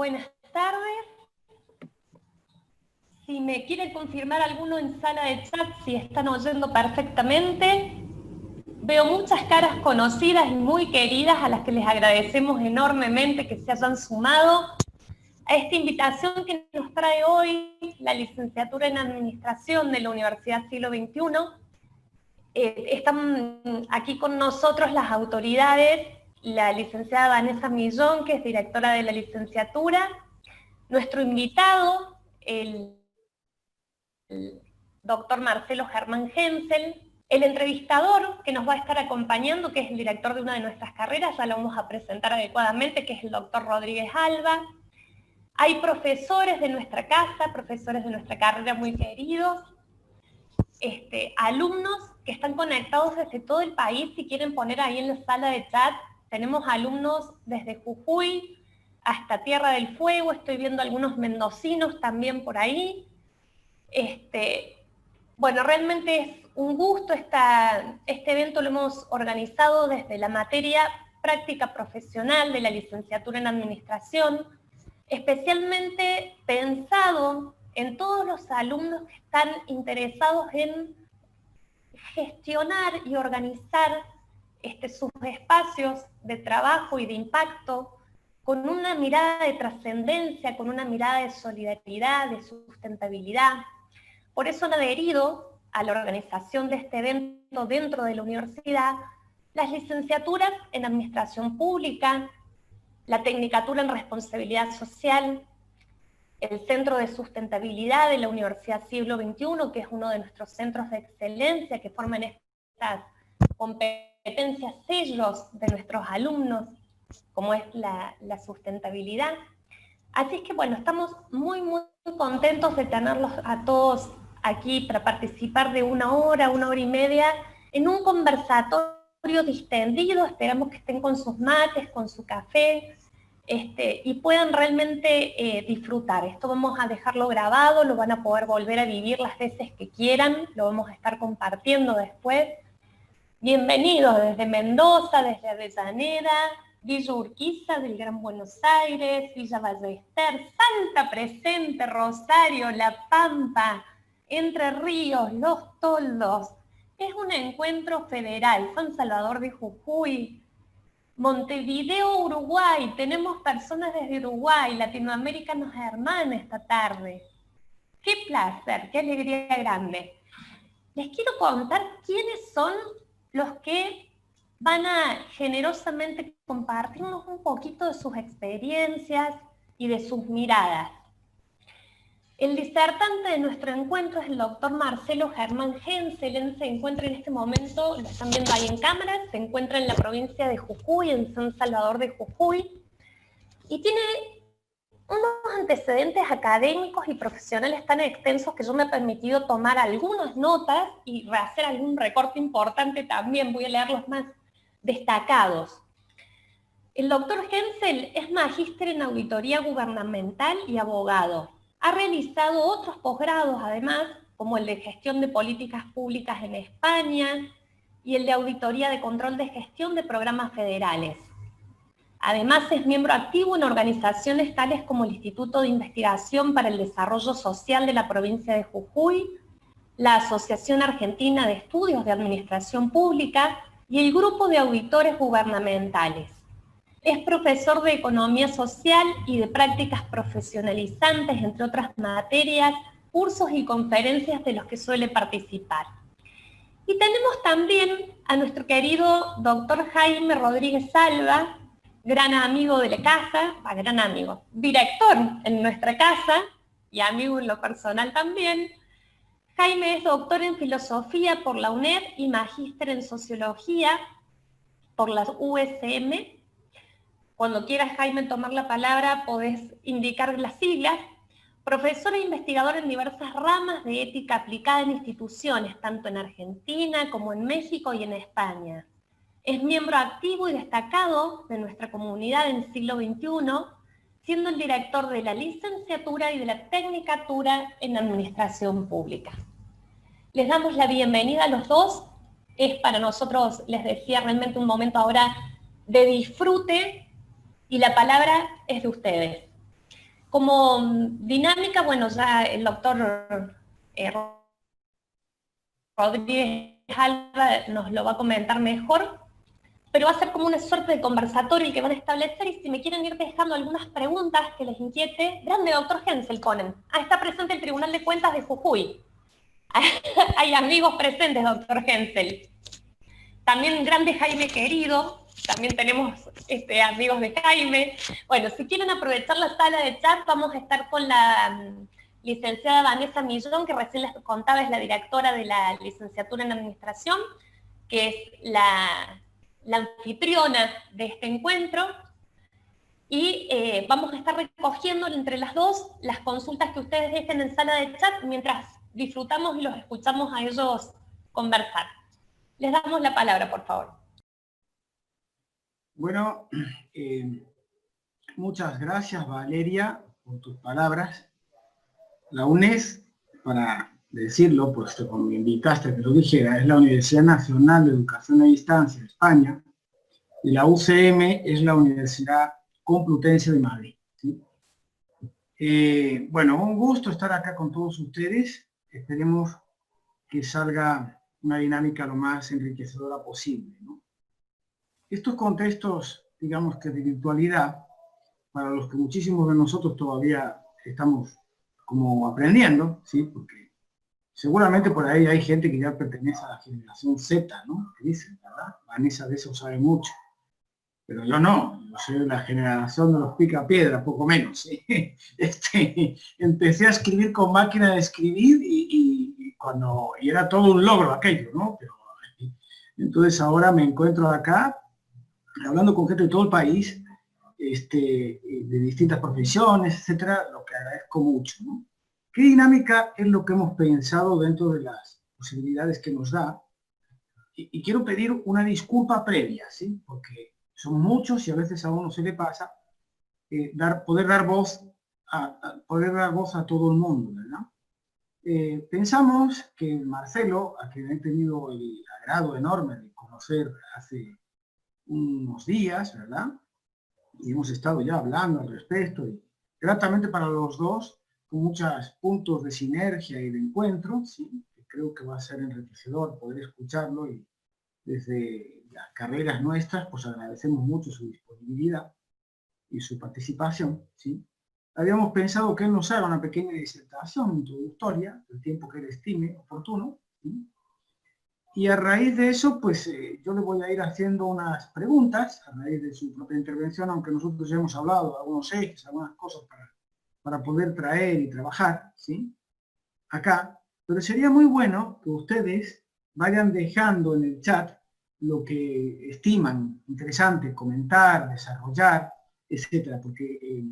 Buenas tardes. Si me quiere confirmar alguno en sala de chat, si están oyendo perfectamente. Veo muchas caras conocidas y muy queridas a las que les agradecemos enormemente que se hayan sumado a esta invitación que nos trae hoy la licenciatura en Administración de la Universidad Siglo XXI. Están aquí con nosotros las autoridades, la licenciada Vanessa Millón, que es directora de la licenciatura, nuestro invitado, el doctor Marcelo Germán Hensel, el entrevistador que nos va a estar acompañando, que es el director de una de nuestras carreras, ya lo vamos a presentar adecuadamente, que es el doctor Rodríguez Alba. Hay profesores de nuestra casa, profesores de nuestra carrera muy queridos, alumnos que están conectados desde todo el país. Si quieren poner ahí en la sala de chat, tenemos alumnos desde Jujuy hasta Tierra del Fuego, estoy viendo algunos mendocinos también por ahí. Bueno, realmente es un gusto. Este evento lo hemos organizado desde la materia práctica profesional de la licenciatura en Administración, especialmente pensado en todos los alumnos que están interesados en gestionar y organizar sus espacios de trabajo y de impacto con una mirada de trascendencia, con una mirada de solidaridad, de sustentabilidad. Por eso han adherido a la organización de este evento dentro de la universidad las licenciaturas en Administración Pública, la Tecnicatura en Responsabilidad Social, el Centro de Sustentabilidad de la Universidad Siglo XXI, que es uno de nuestros centros de excelencia que forman estas competencias sellos de nuestros alumnos, como es la sustentabilidad. Así es que bueno, estamos muy contentos de tenerlos a todos aquí para participar de una hora y media en un conversatorio distendido. Esperamos que estén con sus mates, con su café, y puedan realmente disfrutar. Esto vamos a dejarlo grabado, lo van a poder volver a vivir las veces que quieran, lo vamos a estar compartiendo después. Bienvenidos desde Mendoza, desde Avellaneda, Villa Urquiza del Gran Buenos Aires, Villa Ballester, Salta presente, Rosario, La Pampa, Entre Ríos, Los Toldos. Es un encuentro federal. San Salvador de Jujuy, Montevideo, Uruguay. Tenemos personas desde Uruguay. Latinoamérica nos hermana esta tarde. Qué placer, qué alegría grande. Les quiero contar quiénes son los que van a generosamente compartirnos un poquito de sus experiencias y de sus miradas. El disertante de nuestro encuentro es el doctor Marcelo Germán Hensel. Él se encuentra en este momento, lo están viendo ahí en cámara, se encuentra en la provincia de Jujuy, en San Salvador de Jujuy, y tiene unos antecedentes académicos y profesionales tan extensos que yo me he permitido tomar algunas notas y hacer algún recorte importante también. Voy a leer los más destacados. El doctor Hensel es magíster en auditoría gubernamental y abogado. Ha realizado otros posgrados además, como el de gestión de políticas públicas en España y el de auditoría de control de gestión de programas federales. Además es miembro activo en organizaciones tales como el Instituto de Investigación para el Desarrollo Social de la provincia de Jujuy, la Asociación Argentina de Estudios de Administración Pública y el Grupo de Auditores Gubernamentales. Es profesor de Economía Social y de Prácticas Profesionalizantes, entre otras materias, cursos y conferencias de los que suele participar. Y tenemos también a nuestro querido doctor Jaime Rodríguez Alba, gran amigo de la casa, gran amigo, director en nuestra casa y amigo en lo personal también. Jaime es doctor en Filosofía por la UNED y magíster en Sociología por la USM. Cuando quieras, Jaime, tomar la palabra, podés indicar las siglas. Profesor e investigador en diversas ramas de ética aplicada en instituciones, tanto en Argentina como en México y en España. Es miembro activo y destacado de nuestra comunidad en Siglo XXI, siendo el director de la licenciatura y de la tecnicatura en Administración Pública. Les damos la bienvenida a los dos. Es para nosotros, les decía, realmente un momento ahora de disfrute, y la palabra es de ustedes. Como dinámica, bueno, ya el doctor Rodríguez Alba nos lo va a comentar mejor, pero va a ser como una suerte de conversatorio el que van a establecer, y si me quieren ir dejando algunas preguntas que les inquiete, grande doctor Hensel ponen. Está presente el Tribunal de Cuentas de Jujuy. Hay amigos presentes, doctor Hensel. También grande Jaime querido, también tenemos amigos de Jaime. Bueno, si quieren aprovechar la sala de chat, vamos a estar con la licenciada Vanessa Millón, que recién les contaba, es la directora de la licenciatura en Administración, que es la anfitriona de este encuentro, y vamos a estar recogiendo entre las dos las consultas que ustedes dejen en sala de chat mientras disfrutamos y los escuchamos a ellos conversar. Les damos la palabra, por favor. Bueno, muchas gracias, Valeria, por tus palabras. La UNES, para decirlo, pues como me invitaste a que lo dijera, es la Universidad Nacional de Educación a Distancia de España, y la UCM es la Universidad Complutense de Madrid, ¿sí? Bueno, un gusto estar acá con todos ustedes. Esperemos que salga una dinámica lo más enriquecedora posible, ¿no? Estos contextos, digamos que de virtualidad, para los que muchísimos de nosotros todavía estamos como aprendiendo, ¿sí? Porque seguramente por ahí hay gente que ya pertenece a la generación Z, ¿no? Que dicen, ¿verdad? Vanessa de eso sabe mucho. Pero yo no, yo soy de la generación de los picapiedra, poco menos, ¿sí? Empecé a escribir con máquina de escribir y era todo un logro aquello, ¿no? Pero, entonces ahora me encuentro acá hablando con gente de todo el país, de distintas profesiones, etcétera, lo que agradezco mucho, ¿no? ¿Qué dinámica es lo que hemos pensado dentro de las posibilidades que nos da? Y quiero pedir una disculpa previa, ¿sí? Porque son muchos y a veces a uno se le pasa poder dar voz a todo el mundo, ¿verdad? Pensamos que Marcelo, a quien he tenido el agrado enorme de conocer hace unos días, ¿verdad? Y hemos estado ya hablando al respecto, y gratamente para los dos, con muchos puntos de sinergia y de encuentro, ¿sí? Que creo que va a ser enriquecedor poder escucharlo, y desde las carreras nuestras, pues agradecemos mucho su disponibilidad y su participación, ¿sí? Habíamos pensado que él nos haga una pequeña disertación introductoria, el tiempo que él estime oportuno, ¿sí? Y a raíz de eso, pues yo le voy a ir haciendo unas preguntas a raíz de su propia intervención, aunque nosotros ya hemos hablado de algunos ejes, algunas cosas para poder traer y trabajar, ¿sí? Acá. Pero sería muy bueno que ustedes vayan dejando en el chat lo que estiman interesante comentar, desarrollar, etcétera, porque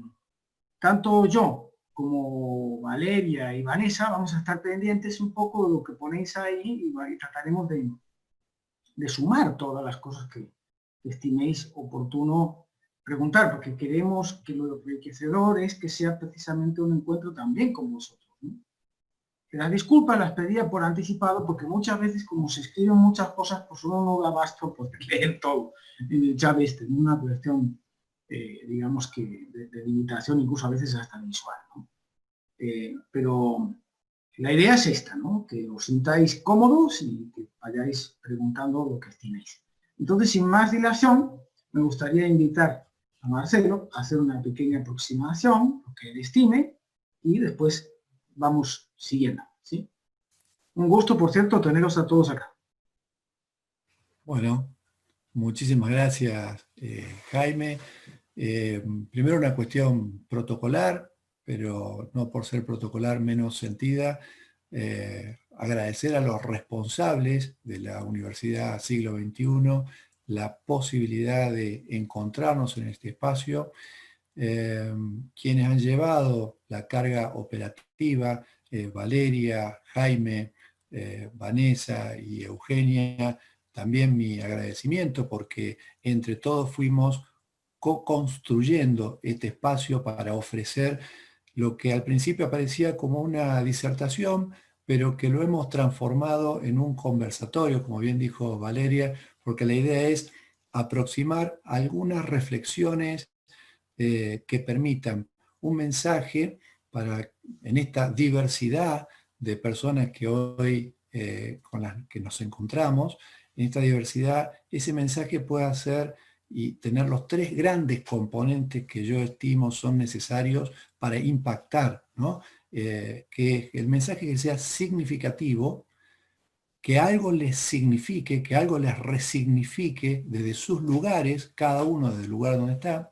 tanto yo como Valeria y Vanessa vamos a estar pendientes un poco de lo que ponéis ahí, y trataremos de sumar todas las cosas que estiméis oportuno preguntar, porque queremos que lo enriquecedor es que sea precisamente un encuentro también con vosotros, ¿no? Las disculpas las pedía por anticipado, porque muchas veces, como se escriben muchas cosas, pues uno no da abasto por leer todo en el chat, en una cuestión, digamos que de limitación, incluso a veces hasta visual, ¿no? Pero la idea es esta, ¿no? Que os sintáis cómodos y que vayáis preguntando lo que estiméis. Entonces, sin más dilación, me gustaría invitar a Marcelo a hacer una pequeña aproximación, lo que él estime, y después vamos siguiendo, ¿sí? Un gusto, por cierto, teneros a todos acá. Bueno, muchísimas gracias, Jaime. Primero una cuestión protocolar, pero no por ser protocolar menos sentida. Agradecer a los responsables de la Universidad Siglo XXI la posibilidad de encontrarnos en este espacio, quienes han llevado la carga operativa, Valeria, Jaime, Vanessa y Eugenia. También mi agradecimiento, porque entre todos fuimos co-construyendo este espacio para ofrecer lo que al principio aparecía como una disertación, pero que lo hemos transformado en un conversatorio, como bien dijo Valeria, porque la idea es aproximar algunas reflexiones que permitan un mensaje para, en esta diversidad de personas que hoy con las que nos encontramos, en esta diversidad, ese mensaje pueda ser y tener los tres grandes componentes que yo estimo son necesarios para impactar, ¿no? Que el mensaje que sea significativo, que algo les signifique, que algo les resignifique desde sus lugares, cada uno desde el lugar donde está,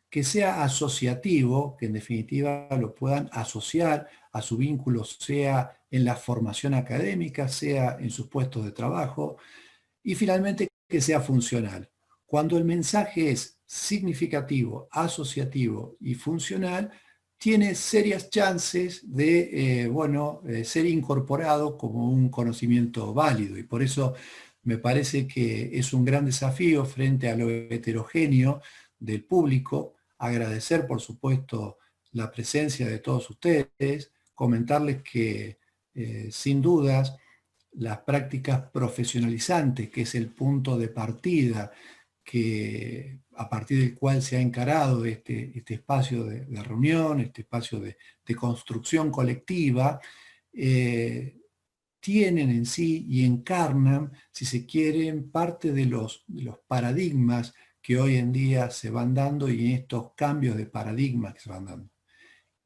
que sea asociativo, que en definitiva lo puedan asociar a su vínculo, sea en la formación académica, sea en sus puestos de trabajo, y finalmente que sea funcional. Cuando el mensaje es significativo, asociativo y funcional, tiene serias chances de ser incorporado como un conocimiento válido. Y por eso me parece que es un gran desafío frente a lo heterogéneo del público. Agradecer, por supuesto, la presencia de todos ustedes, comentarles que sin dudas las prácticas profesionalizantes, que es el punto de partida a partir del cual se ha encarado este espacio de reunión, este espacio de construcción colectiva, tienen en sí y encarnan, si se quieren, parte de los paradigmas que hoy en día se van dando y en estos cambios de paradigmas que se van dando.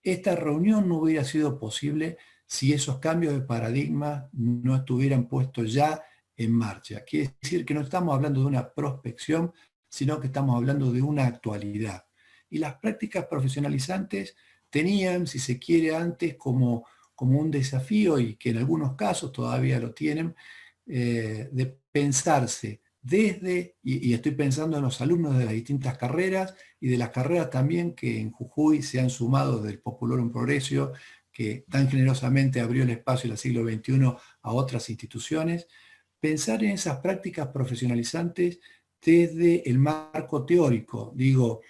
Esta reunión no hubiera sido posible si esos cambios de paradigma no estuvieran puestos ya en marcha. Quiere decir que no estamos hablando de una prospección, sino que estamos hablando de una actualidad. Y las prácticas profesionalizantes tenían, si se quiere, antes como un desafío, y que en algunos casos todavía lo tienen, de pensarse desde, y estoy pensando en los alumnos de las distintas carreras y de las carreras también que en Jujuy se han sumado del Populorum Progressio, que tan generosamente abrió el espacio en el siglo XXI a otras instituciones, pensar en esas prácticas profesionalizantes desde el marco teórico. Digo,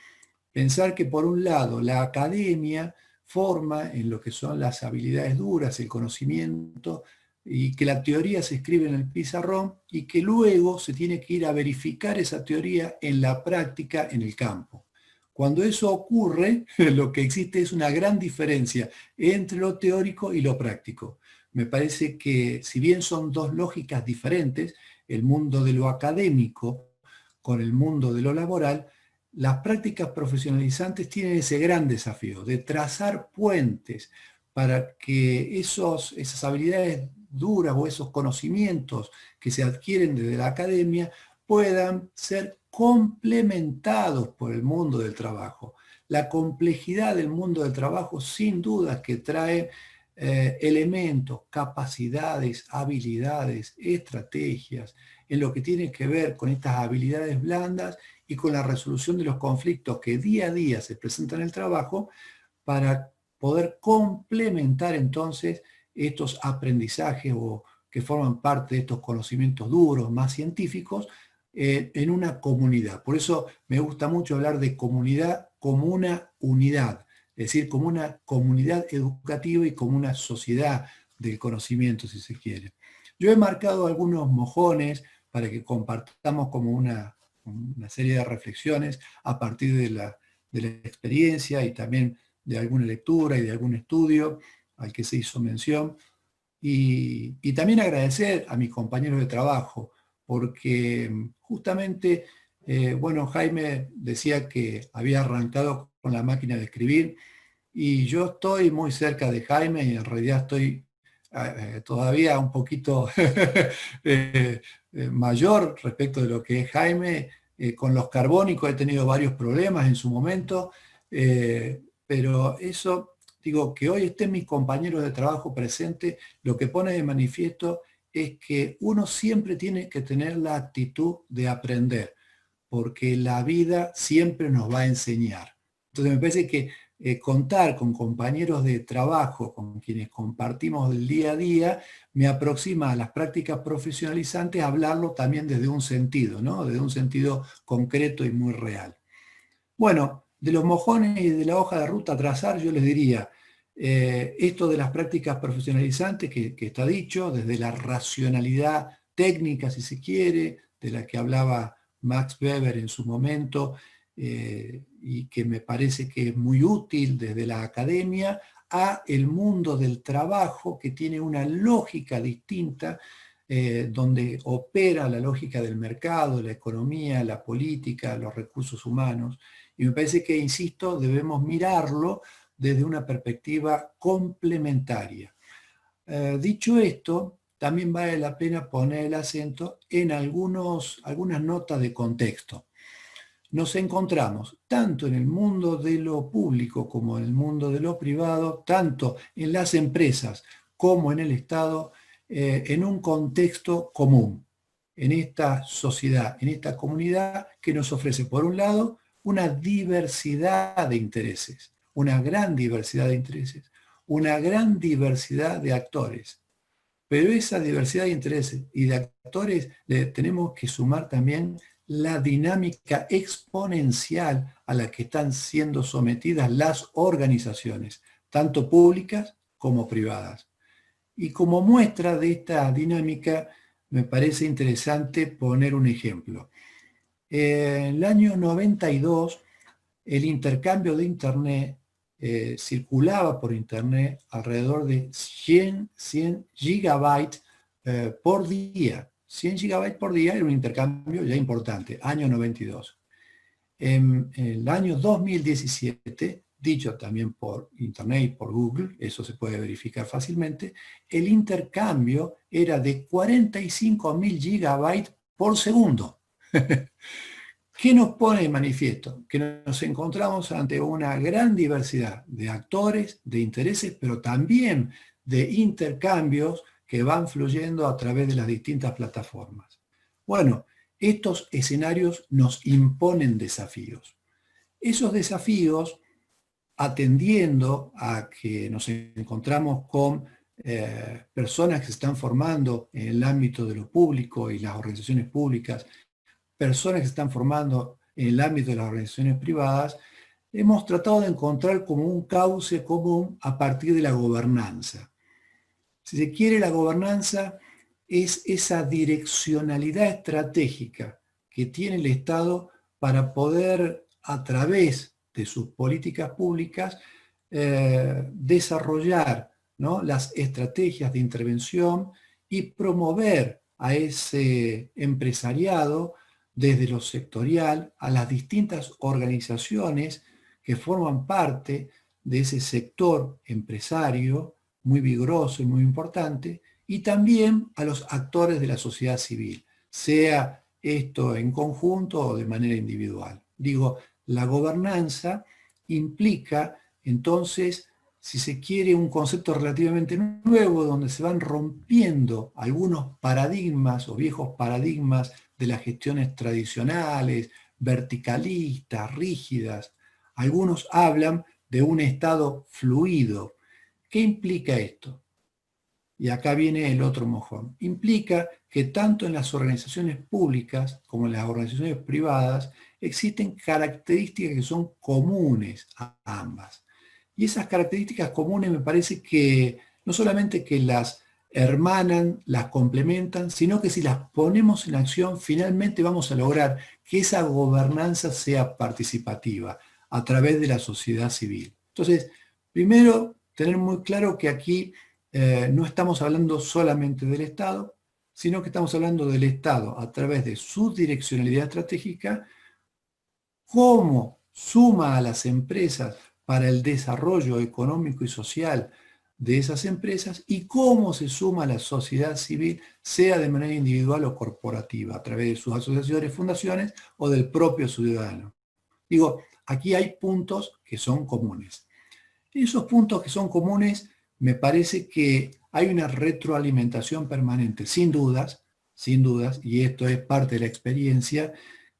pensar que por un lado la academia forma en lo que son las habilidades duras, el conocimiento, y que la teoría se escribe en el pizarrón y que luego se tiene que ir a verificar esa teoría en la práctica, en el campo. Cuando eso ocurre, lo que existe es una gran diferencia entre lo teórico y lo práctico. Me parece que si bien son dos lógicas diferentes, el mundo de lo académico con el mundo de lo laboral, las prácticas profesionalizantes tienen ese gran desafío de trazar puentes para que esas habilidades duras o esos conocimientos que se adquieren desde la academia puedan ser complementados por el mundo del trabajo. La complejidad del mundo del trabajo sin duda que trae elementos, capacidades, habilidades, estrategias, en lo que tiene que ver con estas habilidades blandas y con la resolución de los conflictos que día a día se presentan en el trabajo, para poder complementar entonces estos aprendizajes o que forman parte de estos conocimientos duros, más científicos, en una comunidad. Por eso me gusta mucho hablar de comunidad como una unidad, es decir, como una comunidad educativa y como una sociedad del conocimiento, si se quiere. Yo he marcado algunos mojones para que compartamos como una serie de reflexiones a partir de la experiencia y también de alguna lectura y de algún estudio al que se hizo mención. Y también agradecer a mis compañeros de trabajo, porque justamente, Jaime decía que había arrancado con la máquina de escribir, y yo estoy muy cerca de Jaime y en realidad estoy todavía un poquito mayor respecto de lo que es Jaime. Con los carbónicos he tenido varios problemas en su momento, pero eso, digo, que hoy estén mis compañeros de trabajo presentes, lo que pone de manifiesto es que uno siempre tiene que tener la actitud de aprender, porque la vida siempre nos va a enseñar. Entonces me parece que contar con compañeros de trabajo con quienes compartimos el día a día me aproxima a las prácticas profesionalizantes a hablarlo también desde un sentido, ¿no? Desde un sentido concreto y muy real. Bueno, de los mojones y de la hoja de ruta a trazar, yo les diría, esto de las prácticas profesionalizantes que está dicho, desde la racionalidad técnica, si se quiere, de la que hablaba Max Weber en su momento, y que me parece que es muy útil desde la academia, a el mundo del trabajo, que tiene una lógica distinta, donde opera la lógica del mercado, la economía, la política, los recursos humanos. Y me parece que, insisto, debemos mirarlo desde una perspectiva complementaria. Dicho esto, también vale la pena poner el acento en algunas notas de contexto. Nos encontramos tanto en el mundo de lo público como en el mundo de lo privado, tanto en las empresas como en el Estado, en un contexto común, en esta sociedad, en esta comunidad que nos ofrece, por un lado, una diversidad de intereses, una gran diversidad de intereses, una gran diversidad de actores. Pero esa diversidad de intereses y de actores le tenemos que sumar también la dinámica exponencial a la que están siendo sometidas las organizaciones, tanto públicas como privadas. Y como muestra de esta dinámica, me parece interesante poner un ejemplo. En el año 92, el intercambio de Internet circulaba por Internet alrededor de 100 gigabytes por día. 100 gigabytes por día era un intercambio ya importante, año 92. En el año 2017, dicho también por Internet y por Google, eso se puede verificar fácilmente, el intercambio era de 45.000 gigabytes por segundo. ¿Qué nos pone de manifiesto? Que nos encontramos ante una gran diversidad de actores, de intereses, pero también de intercambios que van fluyendo a través de las distintas plataformas. Bueno, estos escenarios nos imponen desafíos. Esos desafíos, atendiendo a que nos encontramos con personas que se están formando en el ámbito de lo público y las organizaciones públicas, personas que se están formando en el ámbito de las organizaciones privadas, hemos tratado de encontrar como un cauce común a partir de la gobernanza. Si se quiere, la gobernanza es esa direccionalidad estratégica que tiene el Estado para poder, a través de sus políticas públicas, desarrollar, ¿no?, las estrategias de intervención y promover a ese empresariado desde lo sectorial a las distintas organizaciones que forman parte de ese sector empresario muy vigoroso y muy importante, y también a los actores de la sociedad civil, sea esto en conjunto o de manera individual. Digo, la gobernanza implica entonces, si se quiere, un concepto relativamente nuevo donde se van rompiendo algunos paradigmas o viejos paradigmas de las gestiones tradicionales, verticalistas, rígidas. Algunos hablan de un estado fluido. ¿Qué implica esto? Y acá viene el otro mojón. Implica que tanto en las organizaciones públicas como en las organizaciones privadas existen características que son comunes a ambas. Y esas características comunes me parece que no solamente que las hermanan, las complementan, sino que si las ponemos en acción, finalmente vamos a lograr que esa gobernanza sea participativa a través de la sociedad civil. Entonces, primero, tener muy claro que aquí no estamos hablando solamente del Estado, sino que estamos hablando del Estado a través de su direccionalidad estratégica, cómo suma a las empresas para el desarrollo económico y social de esas empresas y cómo se suma a la sociedad civil, sea de manera individual o corporativa, a través de sus asociaciones, fundaciones o del propio ciudadano. Digo, aquí hay puntos que son comunes. Esos puntos que son comunes, me parece que hay una retroalimentación permanente, sin dudas, y esto es parte de la experiencia,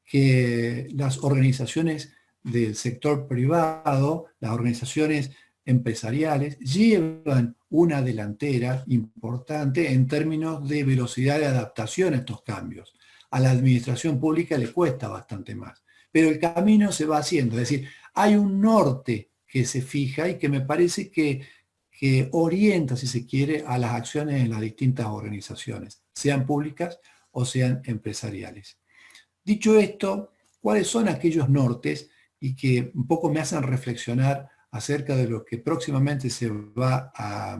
que las organizaciones del sector privado, las organizaciones empresariales, llevan una delantera importante en términos de velocidad de adaptación a estos cambios. A la administración pública le cuesta bastante más, pero el camino se va haciendo, es decir, hay un norte que se fija y que me parece que orienta, si se quiere, a las acciones en las distintas organizaciones, sean públicas o sean empresariales. Dicho esto, ¿cuáles son aquellos nortes y que un poco me hacen reflexionar acerca de lo que próximamente se va a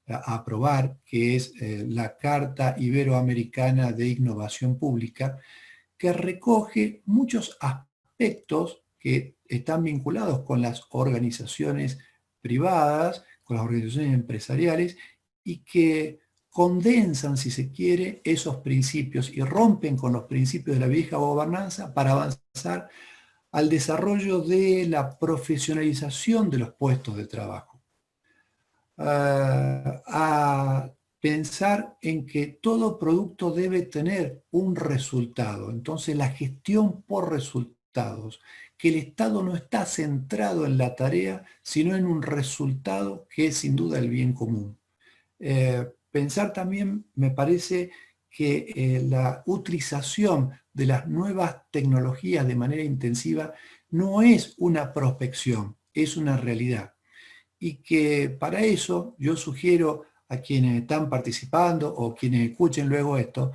aprobar, que es la Carta Iberoamericana de Innovación Pública, que recoge muchos aspectos que están vinculados con las organizaciones privadas, con las organizaciones empresariales, y que condensan, si se quiere, esos principios y rompen con los principios de la vieja gobernanza para avanzar al desarrollo de la profesionalización de los puestos de trabajo. A pensar en que todo producto debe tener un resultado. Entonces la gestión por resultados, que el Estado no está centrado en la tarea, sino en un resultado que es sin duda el bien común. Pensar también, me parece, que la utilización de las nuevas tecnologías de manera intensiva no es una prospección, es una realidad. Y que para eso yo sugiero a quienes están participando o quienes escuchen luego esto,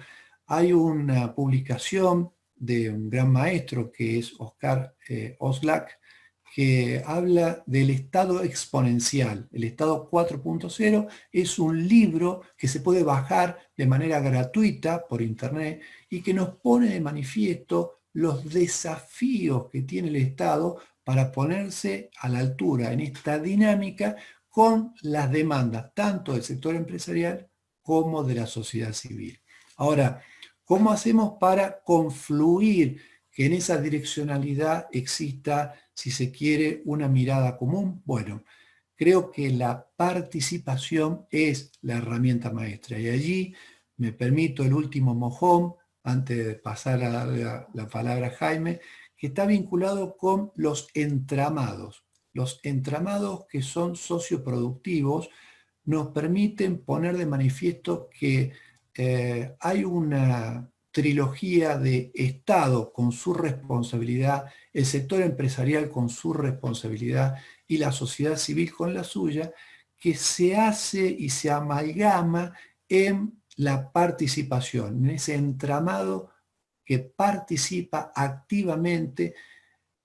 hay una publicación de un gran maestro que es Oscar Oslak, que habla del estado exponencial. El estado 4.0 es un libro que se puede bajar de manera gratuita por internet y que nos pone de manifiesto los desafíos que tiene el Estado para ponerse a la altura en esta dinámica con las demandas tanto del sector empresarial como de la sociedad civil. Ahora, ¿cómo hacemos para confluir que en esa direccionalidad exista, si se quiere, una mirada común? Bueno, creo que la participación es la herramienta maestra. Y allí me permito el último mojón, antes de pasar a darle la palabra a Jaime, que está vinculado con los entramados. Los entramados que son socioproductivos nos permiten poner de manifiesto que hay una trilogía de Estado con su responsabilidad, el sector empresarial con su responsabilidad y la sociedad civil con la suya, que se hace y se amalgama en la participación, en ese entramado que participa activamente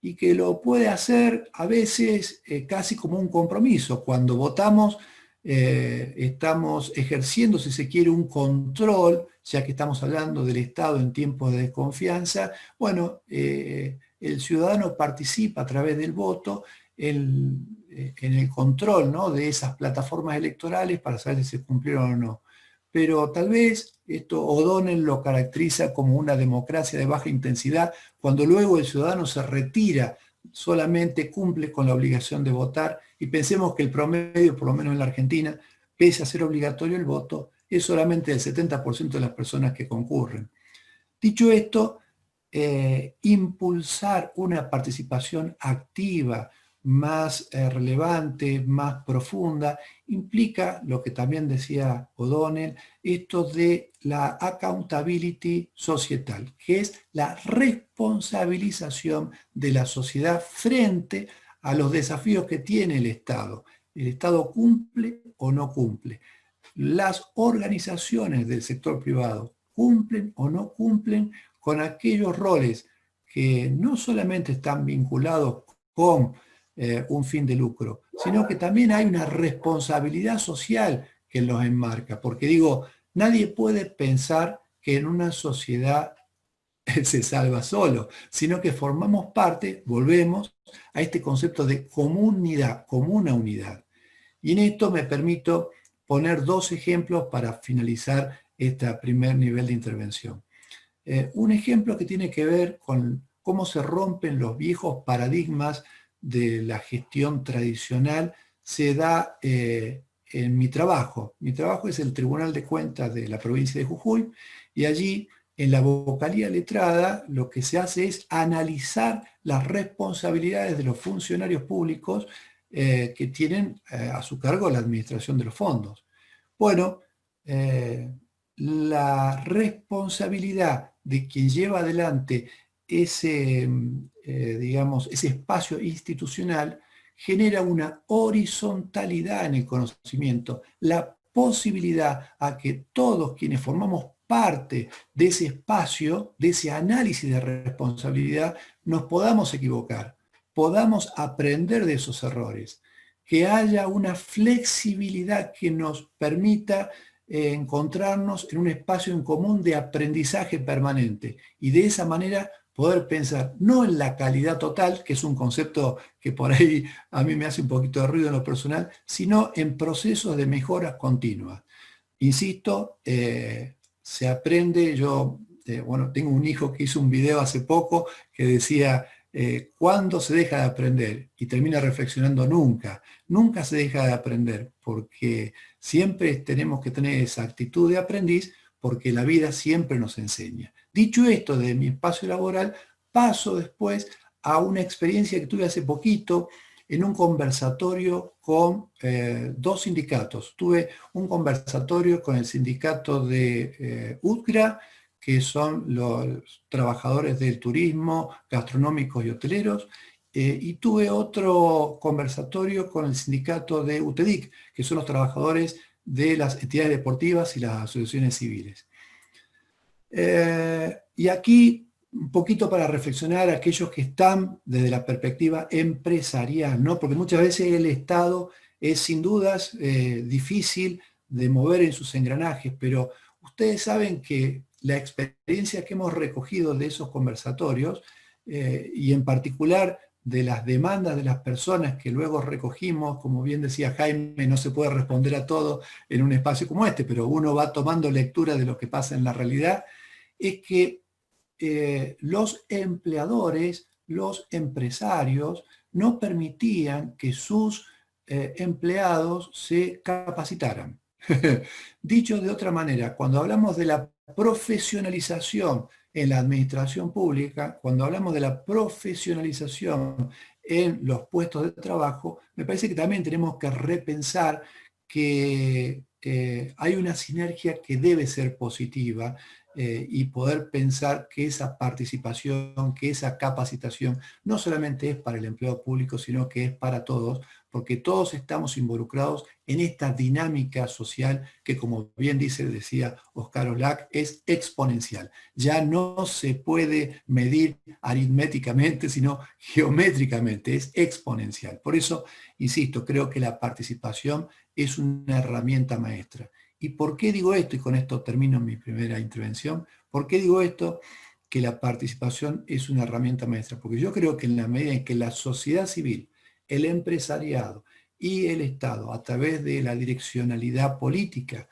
y que lo puede hacer a veces casi como un compromiso. Cuando votamos, estamos ejerciendo, si se quiere, un control, ya que estamos hablando del Estado en tiempos de desconfianza. Bueno, el ciudadano participa a través del voto en el control, ¿no?, de esas plataformas electorales para saber si se cumplieron o no. Pero tal vez esto O'Donnell lo caracteriza como una democracia de baja intensidad, cuando luego el ciudadano se retira, solamente cumple con la obligación de votar, y pensemos que el promedio, por lo menos en la Argentina, pese a ser obligatorio el voto, es solamente el 70% de las personas que concurren. Dicho esto, impulsar una participación activa, más relevante, más profunda, implica lo que también decía O'Donnell, esto de la accountability societal, que es la responsabilización de la sociedad frente a los desafíos que tiene el Estado. ¿El Estado cumple o no cumple? Las organizaciones del sector privado cumplen o no cumplen con aquellos roles que no solamente están vinculados con un fin de lucro, sino que también hay una responsabilidad social que los enmarca. Porque digo, nadie puede pensar que en una sociedad se salva solo, sino que formamos parte, volvemos a este concepto de comunidad, como una unidad. Y en esto me permito poner dos ejemplos para finalizar este primer nivel de intervención. Un ejemplo que tiene que ver con cómo se rompen los viejos paradigmas de la gestión tradicional se da en mi trabajo. Mi trabajo es el Tribunal de Cuentas de la provincia de Jujuy, y allí en la vocalía letrada lo que se hace es analizar las responsabilidades de los funcionarios públicos que tienen a su cargo la administración de los fondos. Bueno, la responsabilidad de quien lleva adelante ese, digamos, ese espacio institucional genera una horizontalidad en el conocimiento, la posibilidad a que todos quienes formamos parte de ese espacio, de ese análisis de responsabilidad, nos podamos equivocar. podamos aprender de esos errores, que haya una flexibilidad que nos permita encontrarnos en un espacio en común de aprendizaje permanente y de esa manera poder pensar no en la calidad total, que es un concepto que por ahí a mí me hace un poquito de ruido en lo personal, sino en procesos de mejoras continuas. Insisto, se aprende, yo bueno, tengo un hijo que hizo un video hace poco que decía, ¿cuándo se deja de aprender? Y termina reflexionando nunca. Nunca se deja de aprender, porque siempre tenemos que tener esa actitud de aprendiz, porque la vida siempre nos enseña. Dicho esto, de mi espacio laboral, paso después a una experiencia que tuve hace poquito en un conversatorio con dos sindicatos. Tuve un conversatorio con el sindicato de UTGRA, que son los trabajadores del turismo, gastronómicos y hoteleros, y tuve otro conversatorio con el sindicato de UTEDIC, que son los trabajadores de las entidades deportivas y las asociaciones civiles. Y aquí, un poquito para reflexionar a aquellos que están desde la perspectiva empresarial, ¿no? Porque muchas veces el Estado es sin dudas difícil de mover en sus engranajes, pero ustedes saben que la experiencia que hemos recogido de esos conversatorios, y en particular de las demandas de las personas que luego recogimos, como bien decía Jaime, no se puede responder a todo en un espacio como este, pero uno va tomando lectura de lo que pasa en la realidad, es que los empleadores, los empresarios, no permitían que sus empleados se capacitaran. Dicho de otra manera, cuando hablamos de la profesionalización en la administración pública, cuando hablamos de la profesionalización en los puestos de trabajo, me parece que también tenemos que repensar que hay una sinergia que debe ser positiva, y poder pensar que esa participación, que esa capacitación no solamente es para el empleado público, sino que es para todos, porque todos estamos involucrados en esta dinámica social que, como bien decía Oscar Olac, es exponencial. Ya no se puede medir aritméticamente, sino geométricamente, es exponencial. Por eso, insisto, creo que la participación es una herramienta maestra. ¿Y por qué digo esto? Y con esto termino mi primera intervención. ¿Por qué digo esto? Que la participación es una herramienta maestra. Porque yo creo que en la medida en que la sociedad civil, el empresariado y el Estado, a través de la direccionalidad política,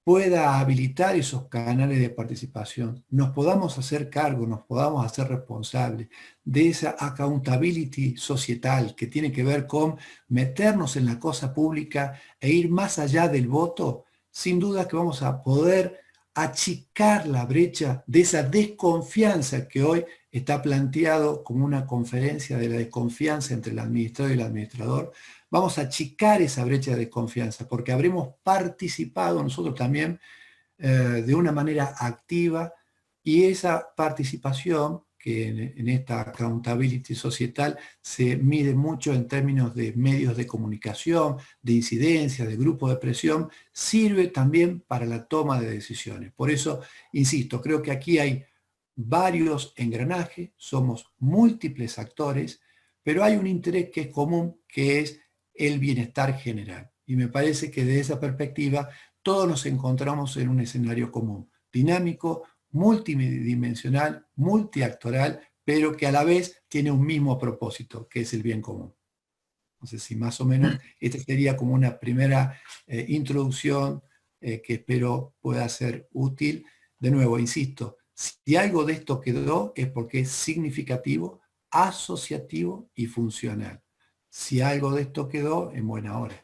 pueda habilitar esos canales de participación, nos podamos hacer cargo, nos podamos hacer responsables de esa accountability societal que tiene que ver con meternos en la cosa pública e ir más allá del voto, sin duda que vamos a poder achicar la brecha de esa desconfianza que hoy está planteado como una conferencia de la desconfianza entre el administrador y el administrador. Vamos a achicar esa brecha de confianza porque habremos participado nosotros también de una manera activa, y esa participación que en esta accountability societal se mide mucho en términos de medios de comunicación, de incidencia, de grupos de presión, sirve también para la toma de decisiones. Por eso, insisto, creo que aquí hay varios engranajes, somos múltiples actores, pero hay un interés que es común, que es el bienestar general. Y me parece que desde esa perspectiva todos nos encontramos en un escenario común, dinámico, multidimensional, multiactoral, pero que a la vez tiene un mismo propósito, que es el bien común. No sé si más o menos esta sería como una primera introducción que espero pueda ser útil. De nuevo, insisto, si algo de esto quedó es porque es significativo, asociativo y funcional. Si algo de esto quedó, en buena hora.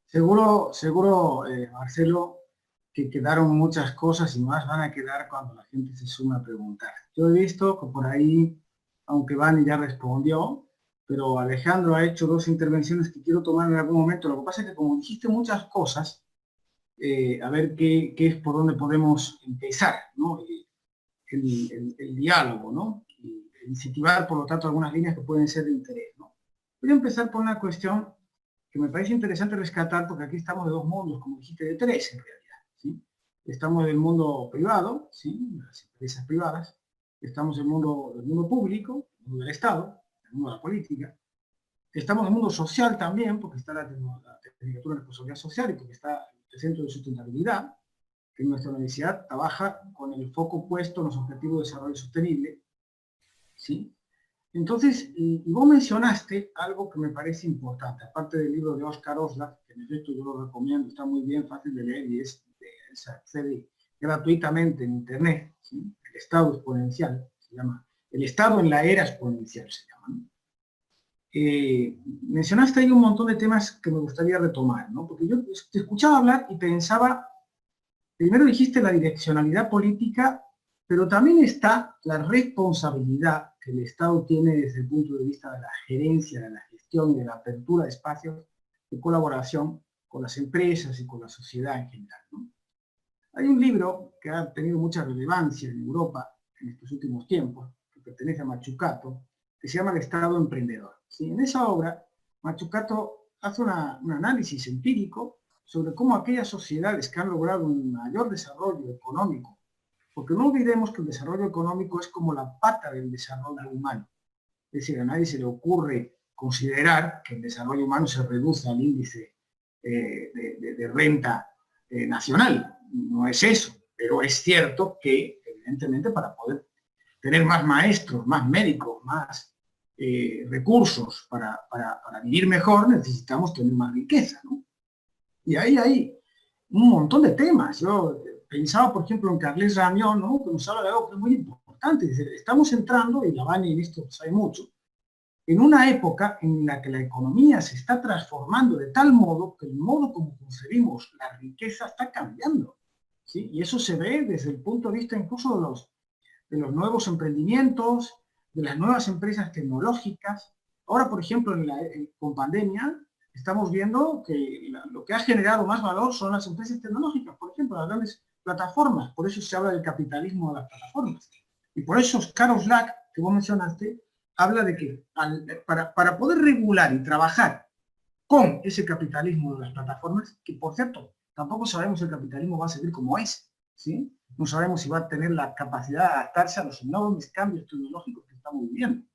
Seguro, Marcelo, que quedaron muchas cosas y más van a quedar cuando la gente se sume a preguntar. Yo he visto que por ahí, aunque Vani ya respondió, pero Alejandro ha hecho dos intervenciones que quiero tomar en algún momento. Lo que pasa es que como dijiste muchas cosas, a ver qué es por dónde podemos empezar, ¿no? El diálogo, ¿no? Y incentivar, por lo tanto, algunas líneas que pueden ser de interés, ¿no? Voy a empezar por una cuestión que me parece interesante rescatar, porque aquí estamos de dos mundos, como dijiste, de tres en realidad, ¿sí? Estamos del mundo privado, ¿sí? Las empresas privadas, estamos del mundo público, el mundo del Estado, el mundo de la política. Estamos en el mundo social también, porque está la Tecnicatura de Responsabilidad Social y porque está el Centro de Sustentabilidad, que en nuestra universidad trabaja con el foco puesto en los objetivos de desarrollo sostenible, ¿sí? Entonces, y vos mencionaste algo que me parece importante, aparte del libro de Oscar Oslak, que en efecto yo lo recomiendo, está muy bien, fácil de leer y se accede gratuitamente en internet, ¿sí? El estado exponencial, se llama, el estado en la era exponencial se llama, ¿no? Mencionaste ahí un montón de temas que me gustaría retomar, ¿no? Porque yo te escuchaba hablar y pensaba, primero dijiste la direccionalidad política, pero también está la responsabilidad que el Estado tiene desde el punto de vista de la gerencia, de la gestión y de la apertura de espacios de colaboración con las empresas y con la sociedad en general, ¿no? Hay un libro que ha tenido mucha relevancia en Europa en estos últimos tiempos, que pertenece a Mazzucato, que se llama El Estado Emprendedor. ¿Sí? En esa obra, Mazzucato hace un análisis empírico sobre cómo aquellas sociedades que han logrado un mayor desarrollo económico, porque no olvidemos que el desarrollo económico es como la pata del desarrollo humano. Es decir, a nadie se le ocurre considerar que el desarrollo humano se reduce al índice de renta nacional. No es eso, pero es cierto que, evidentemente, para poder tener más maestros, más médicos, más recursos para vivir mejor, necesitamos tener más riqueza, ¿no? Y ahí hay un montón de temas. Yo pensaba, por ejemplo, en Carles Ramión, ¿no? Que nos habla de algo que es muy importante. Es decir, estamos entrando, y Lavani en esto sabe mucho, en una época en la que la economía se está transformando de tal modo que el modo como concebimos la riqueza está cambiando, ¿sí? Y eso se ve desde el punto de vista incluso de los nuevos emprendimientos, de las nuevas empresas tecnológicas. Ahora, por ejemplo, con pandemia, estamos viendo que lo que ha generado más valor son las empresas tecnológicas, por ejemplo, las grandes plataformas. Por eso se habla del capitalismo de las plataformas. Y por eso Carol Slack, que vos mencionaste, habla de que para poder regular y trabajar con ese capitalismo de las plataformas, que por cierto, tampoco sabemos si el capitalismo va a seguir como es, ¿sí? No sabemos si va a tener la capacidad de adaptarse a los enormes cambios tecnológicos que estamos viviendo.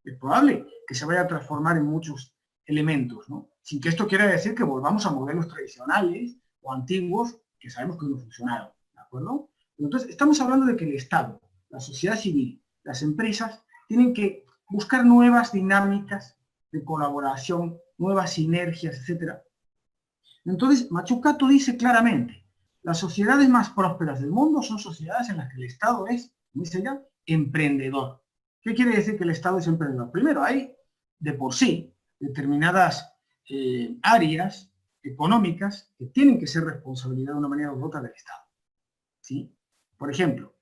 Es probable que se vaya a transformar en muchos elementos, ¿no? Sin que esto quiera decir que volvamos a modelos tradicionales o antiguos que sabemos que no funcionaron, ¿de acuerdo? Pero entonces, estamos hablando de que el Estado, la sociedad civil, las empresas, tienen que buscar nuevas dinámicas de colaboración, nuevas sinergias, etc. Entonces, Mazzucato dice claramente, las sociedades más prósperas del mundo son sociedades en las que el Estado es, dice ella, emprendedor. ¿Qué quiere decir que el Estado es emprendedor? Primero, hay de por sí determinadas áreas económicas que tienen que ser responsabilidad de una manera u otra del Estado, ¿sí? Por ejemplo,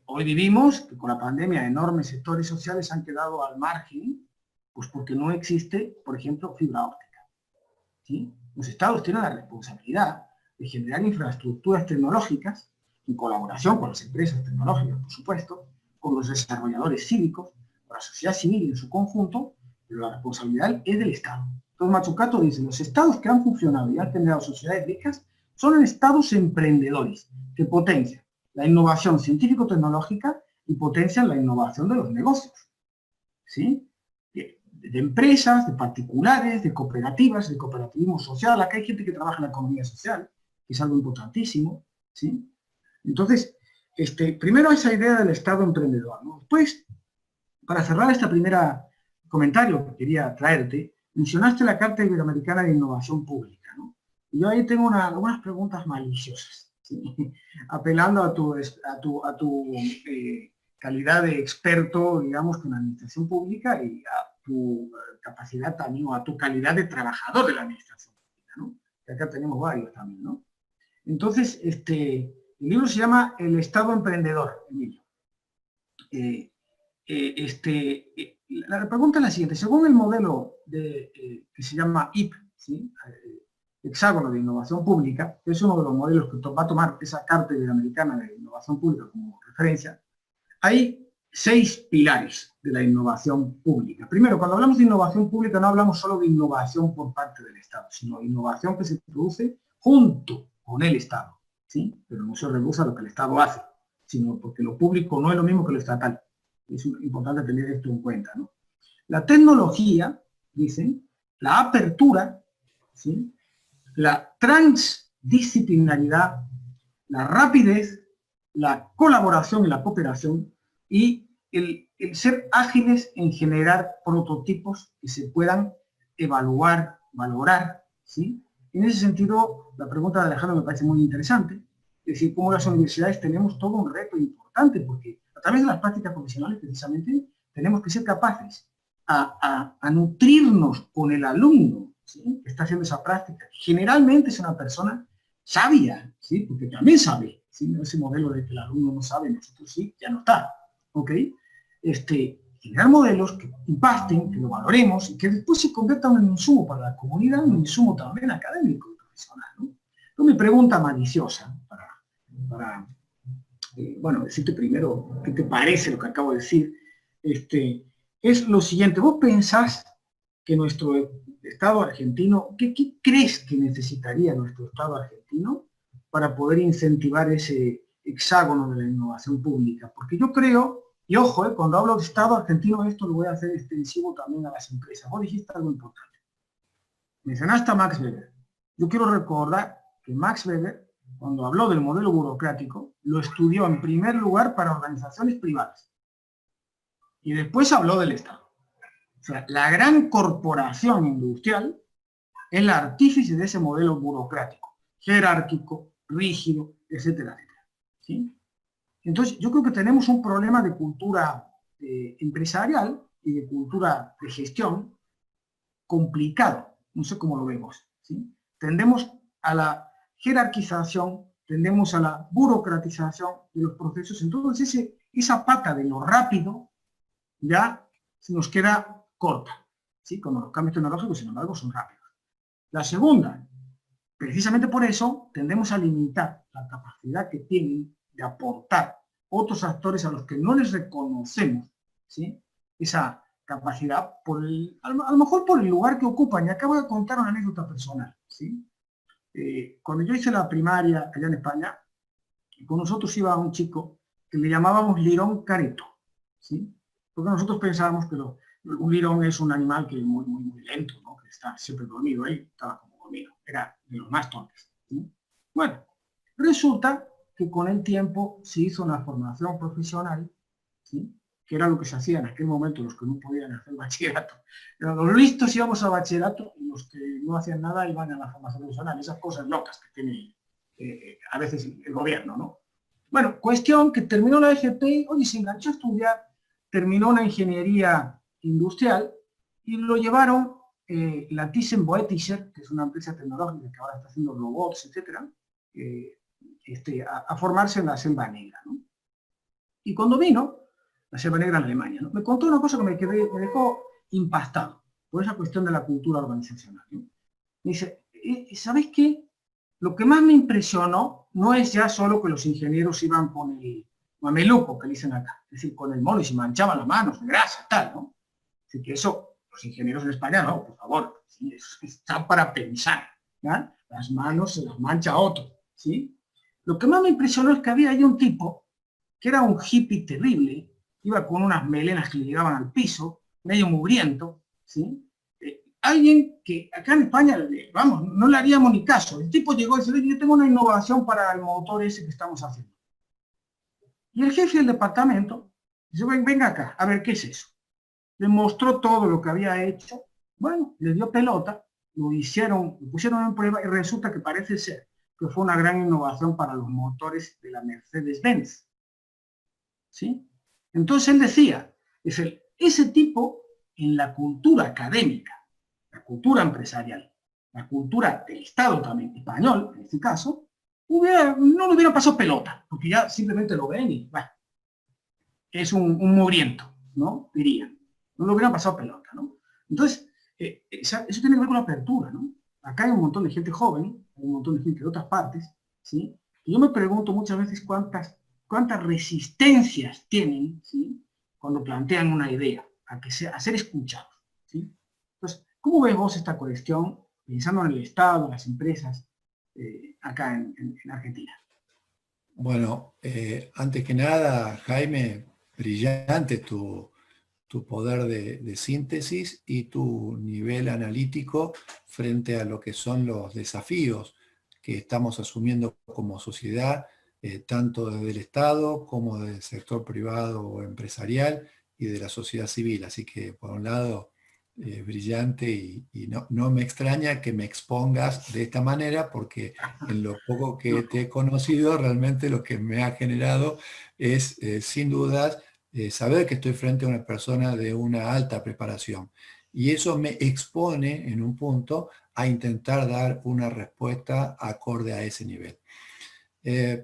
hoy vivimos que con la pandemia enormes sectores sociales han quedado al margen, pues porque no existe, por ejemplo, fibra óptica, ¿sí? Los estados tienen la responsabilidad de generar infraestructuras tecnológicas en colaboración con las empresas tecnológicas, por supuesto, con los desarrolladores cívicos, con la sociedad civil en su conjunto, pero la responsabilidad es del Estado. Entonces Mazzucato dice, los estados que han funcionado y han generado sociedades ricas son estados emprendedores que potencian la innovación científico-tecnológica y potencian la innovación de los negocios, ¿sí? De empresas, de particulares, de cooperativas, de cooperativismo social. Acá hay gente que trabaja en la economía social, que es algo importantísimo, ¿sí? Entonces, primero esa idea del Estado emprendedor, ¿no? Después, para cerrar este primer comentario que quería traerte, mencionaste la Carta Iberoamericana de Innovación Pública, ¿no? Y yo ahí tengo algunas preguntas maliciosas, ¿sí? Apelando a tu calidad de experto, digamos, en la administración pública y a tu capacidad también, o a tu calidad de trabajador de la administración pública, ¿no? Que acá tenemos varios también, ¿no? Entonces, el libro se llama El Estado Emprendedor, Emilio. La pregunta es la siguiente. Según el modelo que se llama IP, ¿sí? Hexágono de Innovación Pública, que es uno de los modelos que va a tomar esa Carta Iberoamericana de Innovación Pública como referencia, hay 6 pilares de la innovación pública. Primero, cuando hablamos de innovación pública no hablamos solo de innovación por parte del Estado, sino de innovación que se produce junto con el Estado, ¿sí? Pero no se reduce a lo que el Estado hace, sino porque lo público no es lo mismo que lo estatal. Es importante tener esto en cuenta, ¿no? La tecnología, dicen, la apertura, ¿sí? La transdisciplinaridad, la rapidez, la colaboración y la cooperación y el ser ágiles en generar prototipos que se puedan evaluar, valorar, ¿sí? En ese sentido, la pregunta de Alejandro me parece muy interesante, es decir, cómo las universidades tenemos todo un reto importante, porque a través de las prácticas profesionales, precisamente, tenemos que ser capaces a nutrirnos con el alumno, ¿sí? Que está haciendo esa práctica. Generalmente es una persona sabia, ¿sí? Porque también sabe, ¿sí? Ese modelo de que el alumno no sabe, nosotros sí, ya no está, ¿ok? Generar modelos que impacten, que lo valoremos y que después se conviertan en un insumo para la comunidad, un insumo también académico y profesional, ¿no? Entonces, mi pregunta maliciosa, para bueno, decirte primero qué te parece lo que acabo de decir, es lo siguiente. ¿Vos pensás que nuestro Estado argentino, qué crees que necesitaría nuestro Estado argentino para poder incentivar ese hexágono de la innovación pública? Porque yo creo, y ojo, cuando hablo de Estado argentino, esto lo voy a hacer extensivo también a las empresas. Vos dijiste algo importante. Mencionaste a Max Weber. Yo quiero recordar que Max Weber, cuando habló del modelo burocrático, lo estudió en primer lugar para organizaciones privadas. Y después habló del Estado. O sea, la gran corporación industrial es la artífice de ese modelo burocrático, jerárquico, rígido, etcétera, etcétera. ¿Sí? Entonces, yo creo que tenemos un problema de cultura empresarial y de cultura de gestión complicado. No sé cómo lo vemos, ¿sí? Tendemos a la jerarquización, tendemos a la burocratización de los procesos. Entonces, esa pata de lo rápido ya se nos queda corta, ¿sí? Como los cambios tecnológicos, sin embargo, son rápidos. La segunda, precisamente por eso, tendemos a limitar la capacidad que tienen de aportar otros actores a los que no les reconocemos, ¿sí? Esa capacidad, a lo mejor por el lugar que ocupan. Y acá voy a contar una anécdota personal, ¿sí? Cuando yo hice la primaria allá en España, con nosotros iba un chico que le llamábamos lirón careto, ¿sí? Porque nosotros pensábamos que un lirón es un animal que es muy, muy, muy lento, ¿no? Que está siempre dormido, él estaba como dormido, era de los más tontos, ¿sí? Bueno, resulta que con el tiempo se hizo una formación profesional, ¿sí? Que era lo que se hacía en aquel momento los que no podían hacer bachillerato. Los listos íbamos a bachillerato y los que no hacían nada iban a la formación profesional, esas cosas locas que tiene a veces el gobierno, ¿no? Bueno, cuestión que terminó la FP, oye, se enganchó a estudiar, terminó una ingeniería industrial y lo llevaron la Thyssen-Boetischer, que es una empresa tecnológica que ahora está haciendo robots, etcétera, a formarse en la Selva Negra, ¿no? Y cuando vino, la Selva Negra en Alemania, ¿no? Me contó una cosa que me dejó impactado por esa cuestión de la cultura organizacional, ¿no? Me dice, ¿sabes qué? Lo que más me impresionó no es ya solo que los ingenieros iban con el mameluco, que dicen acá, es decir, con el mono y se manchaban las manos de grasa, tal, ¿no? Así que eso, los ingenieros en España, no, por favor, ¿sí? Eso está para pensar, ¿ya? Las manos se las mancha otro, ¿sí? Lo que más me impresionó es que había ahí un tipo que era un hippie terrible, iba con unas melenas que le llegaban al piso, medio mugriento, ¿sí? Alguien que acá en España, vamos, no le haríamos ni caso. El tipo llegó y dice, yo tengo una innovación para el motor ese que estamos haciendo. Y el jefe del departamento dice, venga acá, a ver qué es eso. Le mostró todo lo que había hecho, bueno, le dio pelota, lo pusieron en prueba y resulta que parece ser que fue una gran innovación para los motores de la Mercedes-Benz. ¿Sí? Entonces él decía, ese tipo en la cultura académica, la cultura empresarial, la cultura del Estado también, español en este caso, no le hubiera pasado pelota, porque ya simplemente lo ven y, bueno, es un mugriento, ¿no? Dirían. No le hubieran pasado pelota, ¿no? Entonces, eso tiene que ver con la apertura, ¿no? Acá hay un montón de gente joven, hay un montón de gente de otras partes, ¿sí? Y yo me pregunto muchas veces cuántas resistencias tienen, ¿sí? Cuando plantean una idea, a ser escuchados, ¿sí? Entonces, ¿cómo ves vos esta cuestión, pensando en el Estado, en las empresas, acá en Argentina? Bueno, antes que nada, Jaime, brillante tu poder de síntesis y tu nivel analítico frente a lo que son los desafíos que estamos asumiendo como sociedad, tanto desde el Estado como del sector privado o empresarial y de la sociedad civil. Así que, por un lado, brillante y no me extraña que me expongas de esta manera, porque en lo poco que te he conocido, realmente lo que me ha generado es, sin dudas, saber que estoy frente a una persona de una alta preparación. Y eso me expone en un punto a intentar dar una respuesta acorde a ese nivel.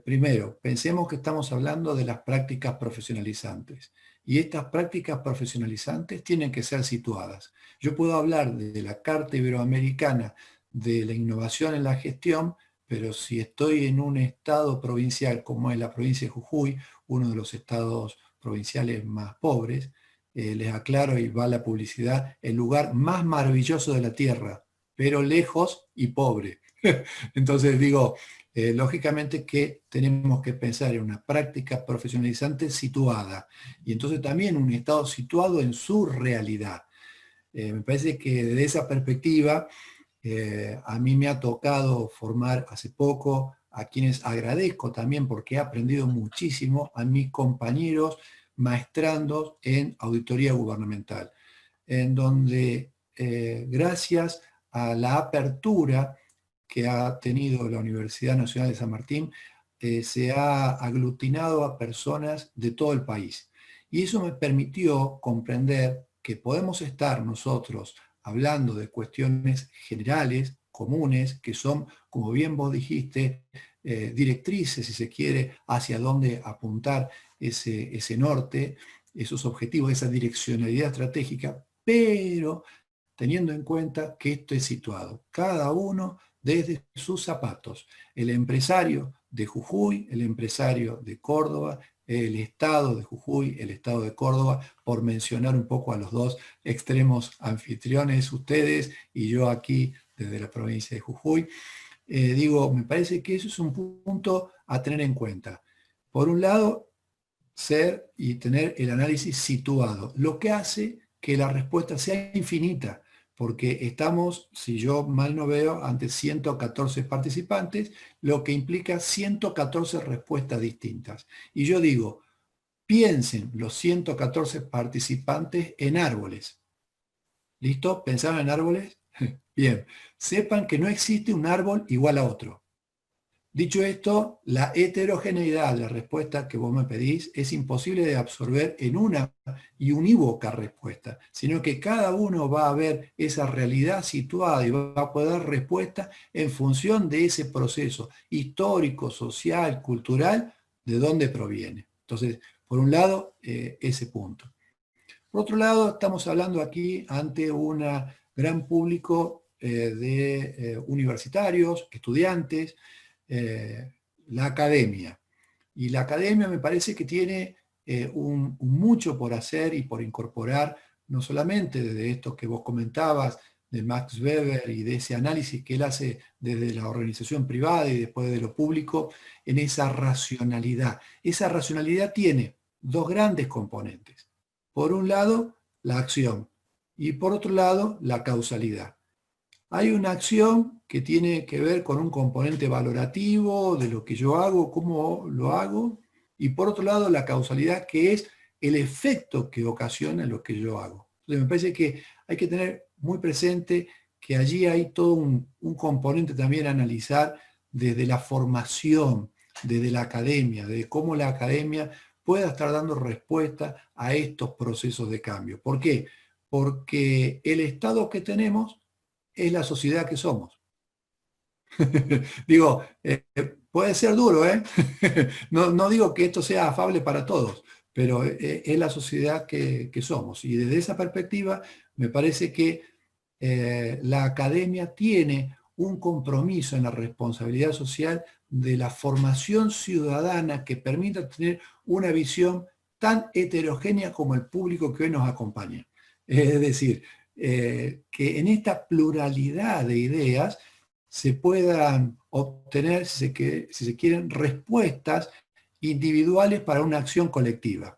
Primero, pensemos que estamos hablando de las prácticas profesionalizantes. Y estas prácticas profesionalizantes tienen que ser situadas. Yo puedo hablar de la Carta Iberoamericana de la innovación en la gestión, pero si estoy en un estado provincial como es la provincia de Jujuy, uno de los estados provinciales más pobres, les aclaro y va la publicidad, el lugar más maravilloso de la tierra, pero lejos y pobre. Entonces digo, lógicamente que tenemos que pensar en una práctica profesionalizante situada y entonces también un Estado situado en su realidad. Me parece que desde esa perspectiva a mí me ha tocado formar hace poco a quienes agradezco también porque he aprendido muchísimo, a mis compañeros maestrandos en auditoría gubernamental, en donde gracias a la apertura que ha tenido la Universidad Nacional de San Martín, se ha aglutinado a personas de todo el país. Y eso me permitió comprender que podemos estar nosotros hablando de cuestiones generales, comunes, que son, como bien vos dijiste, directrices, si se quiere, hacia dónde apuntar ese norte, esos objetivos, esa direccionalidad estratégica, pero teniendo en cuenta que esto es situado, cada uno desde sus zapatos. El empresario de Jujuy, el empresario de Córdoba, el Estado de Jujuy, el Estado de Córdoba, por mencionar un poco a los dos extremos anfitriones, ustedes y yo aquí desde la provincia de Jujuy. Digo, me parece que eso es un punto a tener en cuenta. Por un lado, ser y tener el análisis situado, lo que hace que la respuesta sea infinita, porque estamos, si yo mal no veo, ante 114 participantes, lo que implica 114 respuestas distintas. Y yo digo, piensen los 114 participantes en árboles. ¿Listo? ¿Pensaron en árboles? Bien, sepan que no existe un árbol igual a otro. Dicho esto, la heterogeneidad de la respuesta que vos me pedís es imposible de absorber en una y unívoca respuesta, sino que cada uno va a ver esa realidad situada y va a poder dar respuesta en función de ese proceso histórico, social, cultural, de dónde proviene. Entonces, por un lado, ese punto. Por otro lado, estamos hablando aquí ante un gran público de universitarios, estudiantes, la academia. Y la academia me parece que tiene un mucho por hacer y por incorporar, no solamente desde esto que vos comentabas, de Max Weber y de ese análisis que él hace desde la organización privada y después de lo público, en esa racionalidad. Esa racionalidad tiene dos grandes componentes. Por un lado, la acción y por otro lado, la causalidad. Hay una acción que tiene que ver con un componente valorativo de lo que yo hago, cómo lo hago, y por otro lado la causalidad, que es el efecto que ocasiona lo que yo hago. Entonces me parece que hay que tener muy presente que allí hay todo un componente también a analizar desde la formación, desde la academia, de cómo la academia pueda estar dando respuesta a estos procesos de cambio. ¿Por qué? Porque el estado que tenemos es la sociedad que somos. Digo, puede ser duro, ¿eh? No digo que esto sea afable para todos, pero es la sociedad que somos. Y desde esa perspectiva, me parece que la academia tiene un compromiso en la responsabilidad social de la formación ciudadana que permita tener una visión tan heterogénea como el público que hoy nos acompaña. Es decir, que en esta pluralidad de ideas se puedan obtener, si se quieren, respuestas individuales para una acción colectiva.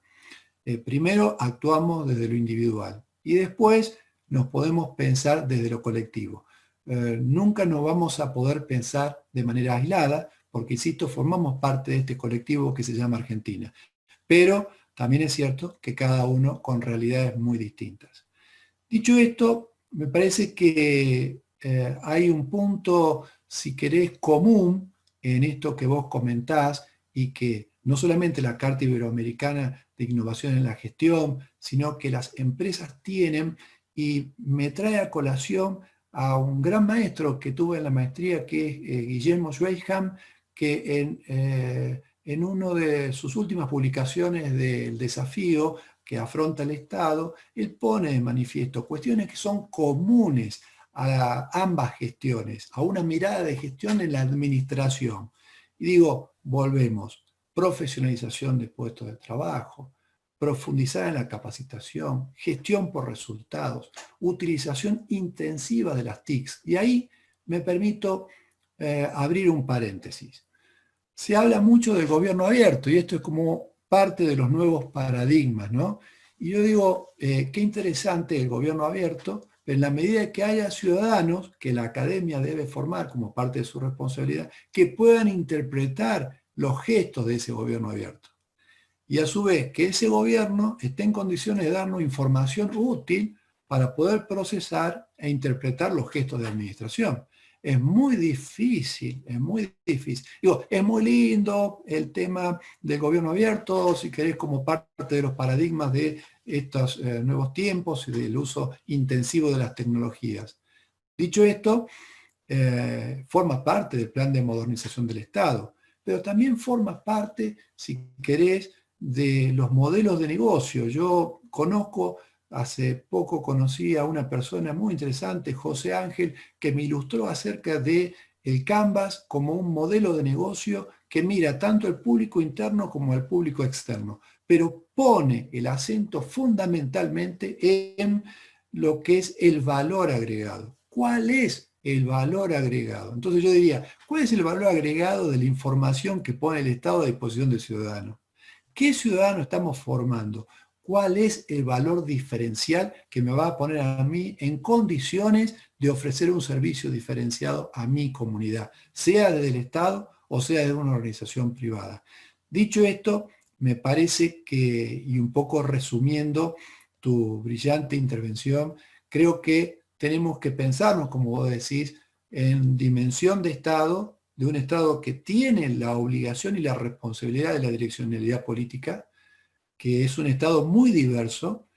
Primero actuamos desde lo individual y después nos podemos pensar desde lo colectivo. Nunca nos vamos a poder pensar de manera aislada, porque, insisto, formamos parte de este colectivo que se llama Argentina. Pero también es cierto que cada uno con realidades muy distintas. Dicho esto, me parece que hay un punto, si querés, común en esto que vos comentás y que no solamente la Carta Iberoamericana de Innovación en la Gestión, sino que las empresas tienen, y me trae a colación a un gran maestro que tuve en la maestría, que es Guillermo Schweiham, que en una de sus últimas publicaciones del desafío que afronta el Estado, él pone de manifiesto cuestiones que son comunes a ambas gestiones, a una mirada de gestión en la administración. Y digo, volvemos, profesionalización de puestos de trabajo, profundizar en la capacitación, gestión por resultados, utilización intensiva de las TICs. Y ahí me permito abrir un paréntesis. Se habla mucho del gobierno abierto y esto es como parte de los nuevos paradigmas, ¿no? Y yo digo, qué interesante el gobierno abierto, pero en la medida que haya ciudadanos que la academia debe formar como parte de su responsabilidad, que puedan interpretar los gestos de ese gobierno abierto. Y a su vez, que ese gobierno esté en condiciones de darnos información útil para poder procesar e interpretar los gestos de administración. Es muy difícil, es muy difícil. Digo, es muy lindo el tema del gobierno abierto, si querés, como parte de los paradigmas de estos nuevos tiempos y del uso intensivo de las tecnologías. Dicho esto, forma parte del plan de modernización del Estado, pero también forma parte, si querés, de los modelos de negocio. Yo hace poco conocí a una persona muy interesante, José Ángel, que me ilustró acerca de el Canvas como un modelo de negocio que mira tanto al público interno como al público externo, pero pone el acento fundamentalmente en lo que es el valor agregado. ¿Cuál es el valor agregado? Entonces yo diría, ¿cuál es el valor agregado de la información que pone el Estado a disposición del ciudadano? ¿Qué ciudadano estamos formando? ¿Cuál es el valor diferencial que me va a poner a mí en condiciones de ofrecer un servicio diferenciado a mi comunidad, sea desde el Estado o sea de una organización privada? Dicho esto, me parece que, y un poco resumiendo tu brillante intervención, creo que tenemos que pensarnos, como vos decís, en dimensión de Estado, de un Estado que tiene la obligación y la responsabilidad de la direccionalidad política, que es un Estado muy diverso,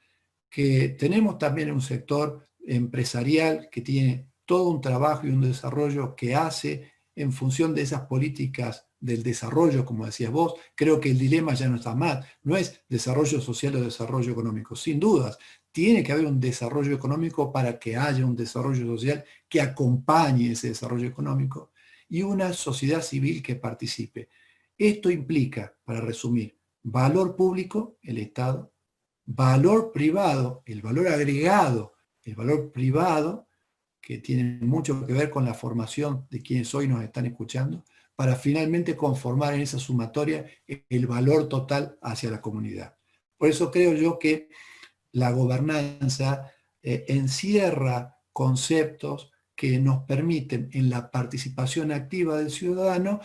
que tenemos también un sector empresarial que tiene todo un trabajo y un desarrollo que hace en función de esas políticas del desarrollo, como decías vos. Creo que el dilema ya no está más, no es desarrollo social o desarrollo económico, sin dudas. Tiene que haber un desarrollo económico para que haya un desarrollo social que acompañe ese desarrollo económico y una sociedad civil que participe. Esto implica, para resumir, valor público, el Estado; valor privado, el valor agregado, el valor privado, que tiene mucho que ver con la formación de quienes hoy nos están escuchando, para finalmente conformar en esa sumatoria el valor total hacia la comunidad. Por eso creo yo que la gobernanza encierra conceptos que nos permiten, en la participación activa del ciudadano,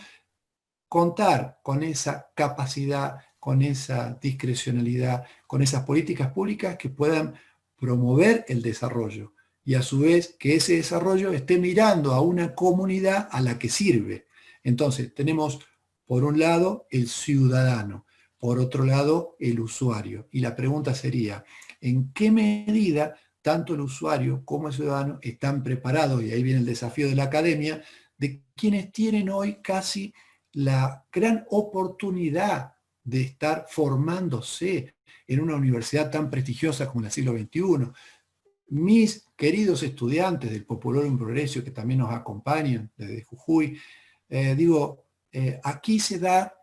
contar con esa capacidad, con esa discrecionalidad, con esas políticas públicas que puedan promover el desarrollo y a su vez que ese desarrollo esté mirando a una comunidad a la que sirve. Entonces tenemos por un lado el ciudadano, por otro lado el usuario. Y la pregunta sería, ¿en qué medida tanto el usuario como el ciudadano están preparados? Y ahí viene el desafío de la academia, de quienes tienen hoy casi la gran oportunidad de estar formándose en una universidad tan prestigiosa como la siglo XXI. Mis queridos estudiantes del Popolorum Progressio, que también nos acompañan desde Jujuy, aquí se da,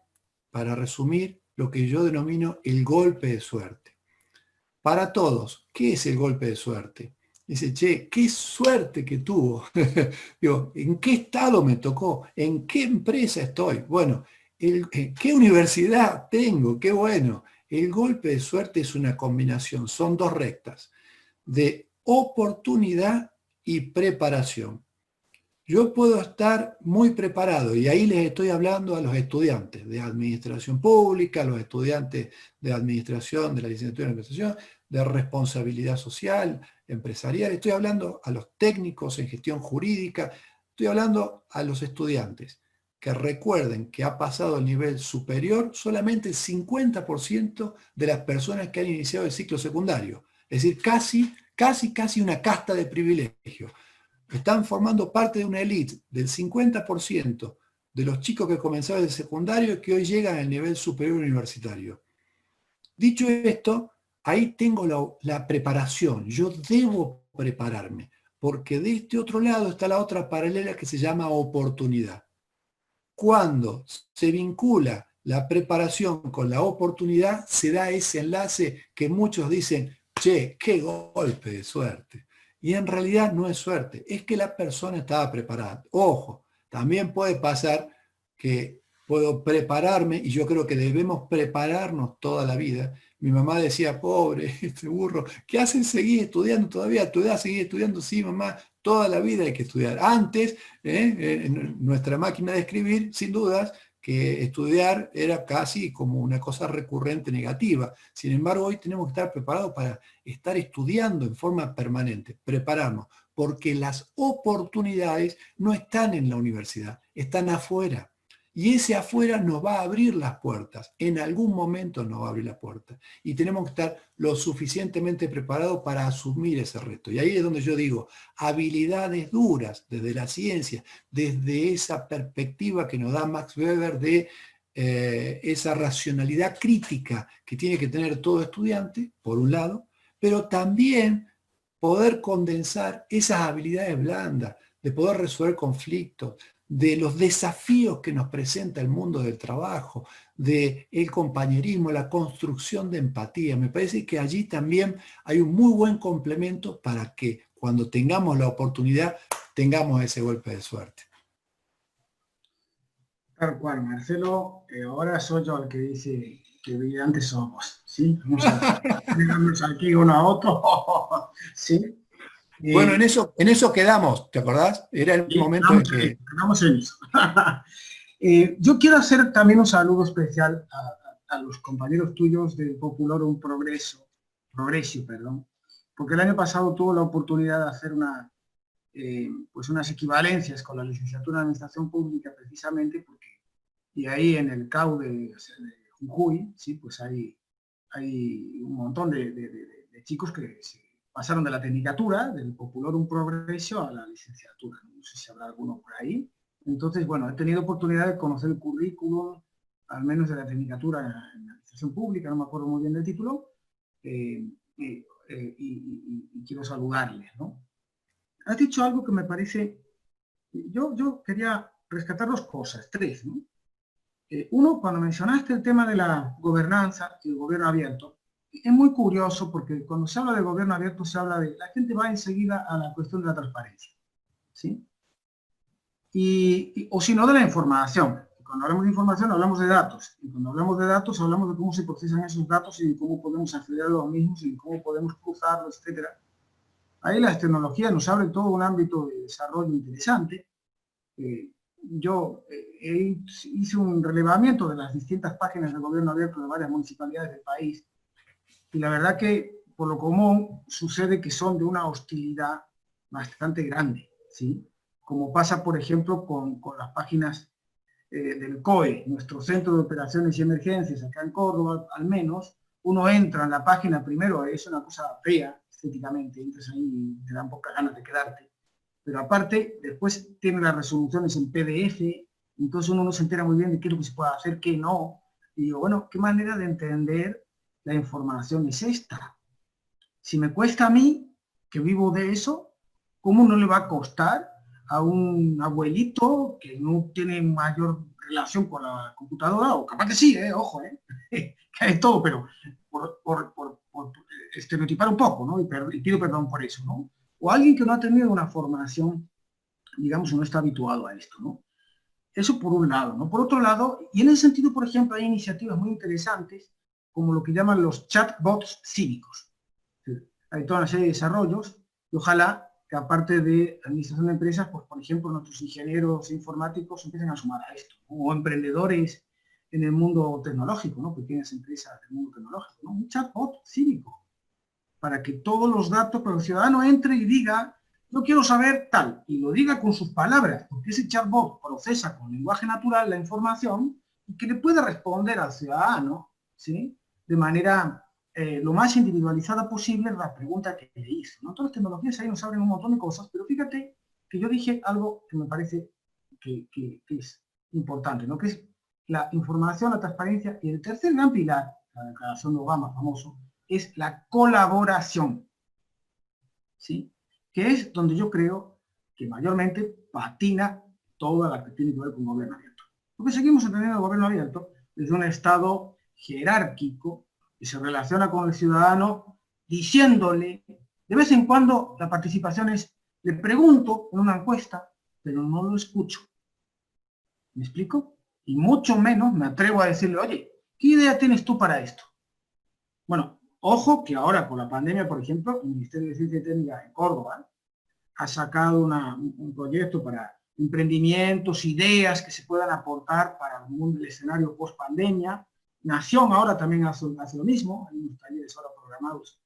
para resumir, lo que yo denomino el golpe de suerte. Para todos, ¿qué es el golpe de suerte? Dice, che, qué suerte que tuvo. Digo, ¿en qué estado me tocó? ¿En qué empresa estoy? Bueno, ¿qué universidad tengo? Qué bueno. El golpe de suerte es una combinación, son dos rectas, de oportunidad y preparación. Yo puedo estar muy preparado, y ahí les estoy hablando a los estudiantes de administración pública, a los estudiantes de administración, de la licenciatura en administración, de responsabilidad social, empresarial, estoy hablando a los técnicos en gestión jurídica, estoy hablando a los estudiantes, que recuerden que ha pasado el nivel superior solamente el 50% de las personas que han iniciado el ciclo secundario, es decir, casi una casta de privilegio. Están formando parte de una élite del 50% de los chicos que comenzaron el secundario y que hoy llegan al nivel superior universitario. Dicho esto, ahí tengo la preparación. Yo debo prepararme, porque de este otro lado está la otra paralela que se llama oportunidad. Cuando se vincula la preparación con la oportunidad, se da ese enlace que muchos dicen, che, qué golpe de suerte. Y en realidad no es suerte, es que la persona estaba preparada. Ojo, también puede pasar que puedo prepararme, y yo creo que debemos prepararnos toda la vida. Mi mamá decía, pobre, este burro, ¿qué hacen seguir estudiando todavía? ¿A tu edad seguir estudiando? Sí, mamá, toda la vida hay que estudiar. Antes, en nuestra máquina de escribir, sin dudas, que estudiar era casi como una cosa recurrente negativa. Sin embargo, hoy tenemos que estar preparados para estar estudiando en forma permanente, prepararnos, porque las oportunidades no están en la universidad, están afuera. Y ese afuera nos va a abrir las puertas, en algún momento nos va a abrir las puertas. Y tenemos que estar lo suficientemente preparados para asumir ese reto. Y ahí es donde yo digo, habilidades duras desde la ciencia, desde esa perspectiva que nos da Max Weber de esa racionalidad crítica que tiene que tener todo estudiante, por un lado, pero también poder condensar esas habilidades blandas, de poder resolver conflictos, de los desafíos que nos presenta el mundo del trabajo, del compañerismo, la construcción de empatía. Me parece que allí también hay un muy buen complemento para que cuando tengamos la oportunidad, tengamos ese golpe de suerte. Tal cual, Marcelo, ahora soy yo el que dice que brillantes somos, ¿sí? Vamos a mirarnos aquí uno a otro, ¿sí? Bueno, en eso quedamos, ¿te acordás? Era el momento en que... Quedamos en eso. Yo quiero hacer también un saludo especial a los compañeros tuyos del Populorum Progresso, porque el año pasado tuve la oportunidad de hacer pues unas equivalencias con la licenciatura en Administración Pública, precisamente porque, y ahí en el CAU de Jujuy, ¿sí? Pues hay un montón de chicos que pasaron de la tecnicatura, del Populorum Progresso, a la licenciatura. No sé si habrá alguno por ahí. Entonces, bueno, he tenido oportunidad de conocer el currículum, al menos de la tecnicatura en Administración Pública, no me acuerdo muy bien del título, y quiero saludarles, ¿no? Has dicho algo que me parece... Yo quería rescatar dos cosas, tres, ¿no? Uno, cuando mencionaste el tema de la gobernanza y el gobierno abierto, es muy curioso porque cuando se habla de gobierno abierto se habla de... La gente va enseguida a la cuestión de la transparencia, ¿sí? O si no, de la información. Cuando hablamos de información hablamos de datos. Y cuando hablamos de datos hablamos de cómo se procesan esos datos y de cómo podemos acceder a los mismos y de cómo podemos cruzarlos, etc. Ahí las tecnologías nos abren todo un ámbito de desarrollo interesante. Yo hice un relevamiento de las distintas páginas del gobierno abierto de varias municipalidades del país. Y la verdad que, por lo común, sucede que son de una hostilidad bastante grande, ¿sí? Como pasa, por ejemplo, con las páginas del COE, nuestro Centro de Operaciones y Emergencias, acá en Córdoba, al menos, uno entra en la página primero, es una cosa fea, estéticamente, entras ahí y te dan pocas ganas de quedarte. Pero aparte, después tiene las resoluciones en PDF, entonces uno no se entera muy bien de qué es lo que se puede hacer, qué no. Y digo, bueno, ¿qué manera de entender la información es esta? Si me cuesta a mí, que vivo de eso, ¿cómo no le va a costar a un abuelito que no tiene mayor relación con la computadora? O capaz que sí, ojo, que es todo, pero por estereotipar un poco, ¿no? Y pido perdón por eso, ¿no? O alguien que no ha tenido una formación, digamos, no está habituado a esto, ¿no? Eso por un lado, ¿no? Por otro lado, y en ese sentido, por ejemplo, hay iniciativas muy interesantes, como lo que llaman los chatbots cívicos. Hay toda una serie de desarrollos y ojalá que aparte de administración de empresas, pues por ejemplo nuestros ingenieros informáticos empiecen a sumar a esto, ¿no? O emprendedores en el mundo tecnológico, ¿no? Pequeñas empresas del mundo tecnológico, ¿no? Un chatbot cívico, para que todos los datos, para que el ciudadano entre y diga, yo quiero saber tal, y lo diga con sus palabras, porque ese chatbot procesa con lenguaje natural la información y que le pueda responder al ciudadano, ¿sí? De manera lo más individualizada posible la pregunta que le hizo, ¿no? Todas las tecnologías ahí nos abren un montón de cosas, pero fíjate que yo dije algo que me parece que es importante, ¿no? Que es la información, la transparencia, y el tercer gran pilar, la declaración de Obama famoso, es la colaboración, ¿sí? Que es donde yo creo que mayormente patina toda la que tiene que ver con gobierno abierto. Porque seguimos entendiendo el gobierno abierto desde un estado jerárquico que se relaciona con el ciudadano diciéndole, de vez en cuando la participación es, le pregunto en una encuesta, pero no lo escucho. ¿Me explico? Y mucho menos me atrevo a decirle, oye, ¿qué idea tienes tú para esto? Bueno, ojo que ahora con la pandemia, por ejemplo, el Ministerio de Ciencia y Técnica en Córdoba ha sacado un proyecto para emprendimientos, ideas que se puedan aportar para el mundo del escenario post-pandemia. Nación ahora también hace lo mismo, hay unos talleres ahora programados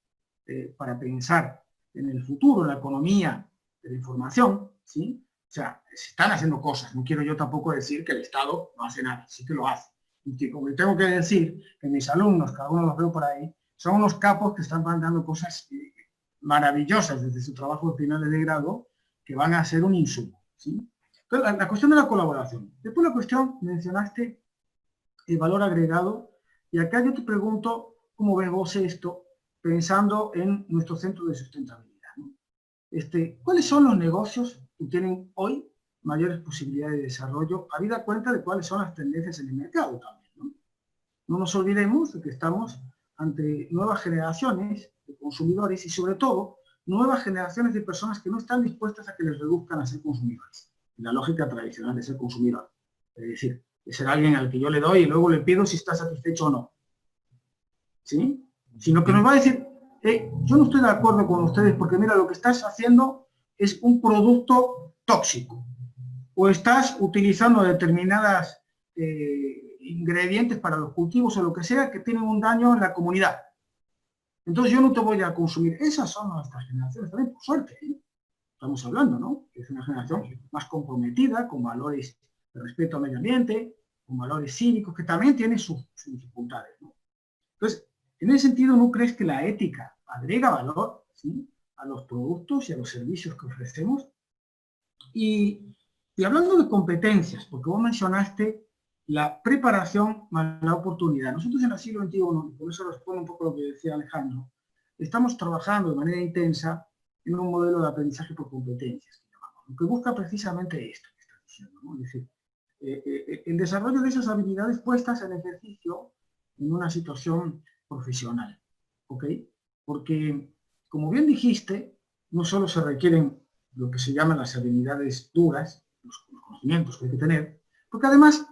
para pensar en el futuro, en la economía de la información, ¿sí? O sea, se están haciendo cosas, no quiero yo tampoco decir que el Estado no hace nada, sí que lo hace. Y que, como tengo que decir, que mis alumnos, cada uno los veo por ahí, son unos capos que están mandando cosas maravillosas desde su trabajo de finales de grado, que van a ser un insumo, ¿sí? Entonces, la cuestión de la colaboración. Después la cuestión, mencionaste el valor agregado, y acá yo te pregunto, ¿cómo ves vos esto, pensando en nuestro centro de sustentabilidad, ¿no? ¿Cuáles son los negocios que tienen hoy mayores posibilidades de desarrollo, habida cuenta de cuáles son las tendencias en el mercado también, ¿no? No nos olvidemos de que estamos ante nuevas generaciones de consumidores y sobre todo nuevas generaciones de personas que no están dispuestas a que les reduzcan a ser consumidores. La lógica tradicional de ser consumidor. Es decir, de ser alguien al que yo le doy y luego le pido si está satisfecho o no. ¿Sí? Sino que nos va a decir, yo no estoy de acuerdo con ustedes porque mira, lo que estás haciendo es un producto tóxico. O estás utilizando determinadas ingredientes para los cultivos o lo que sea que tienen un daño en la comunidad. Entonces yo no te voy a consumir. Esas son nuestras generaciones también, por suerte, ¿eh? Estamos hablando, ¿no? Que es una generación más comprometida, con valores de respeto al medio ambiente, con valores cívicos, que también tiene sus dificultades, ¿no? Entonces, en ese sentido, ¿no crees que la ética agrega valor, ¿sí?, a los productos y a los servicios que ofrecemos? Y hablando de competencias, porque vos mencionaste la preparación más la oportunidad. Nosotros en el siglo XXI, y por eso respondo un poco a lo que decía Alejandro, estamos trabajando de manera intensa en un modelo de aprendizaje por competencias, lo que busca precisamente esto que estás diciendo, ¿no? Es decir, el desarrollo de esas habilidades puestas en ejercicio en una situación profesional, ¿ok? Porque, como bien dijiste, no solo se requieren lo que se llaman las habilidades duras, los conocimientos que hay que tener, porque además,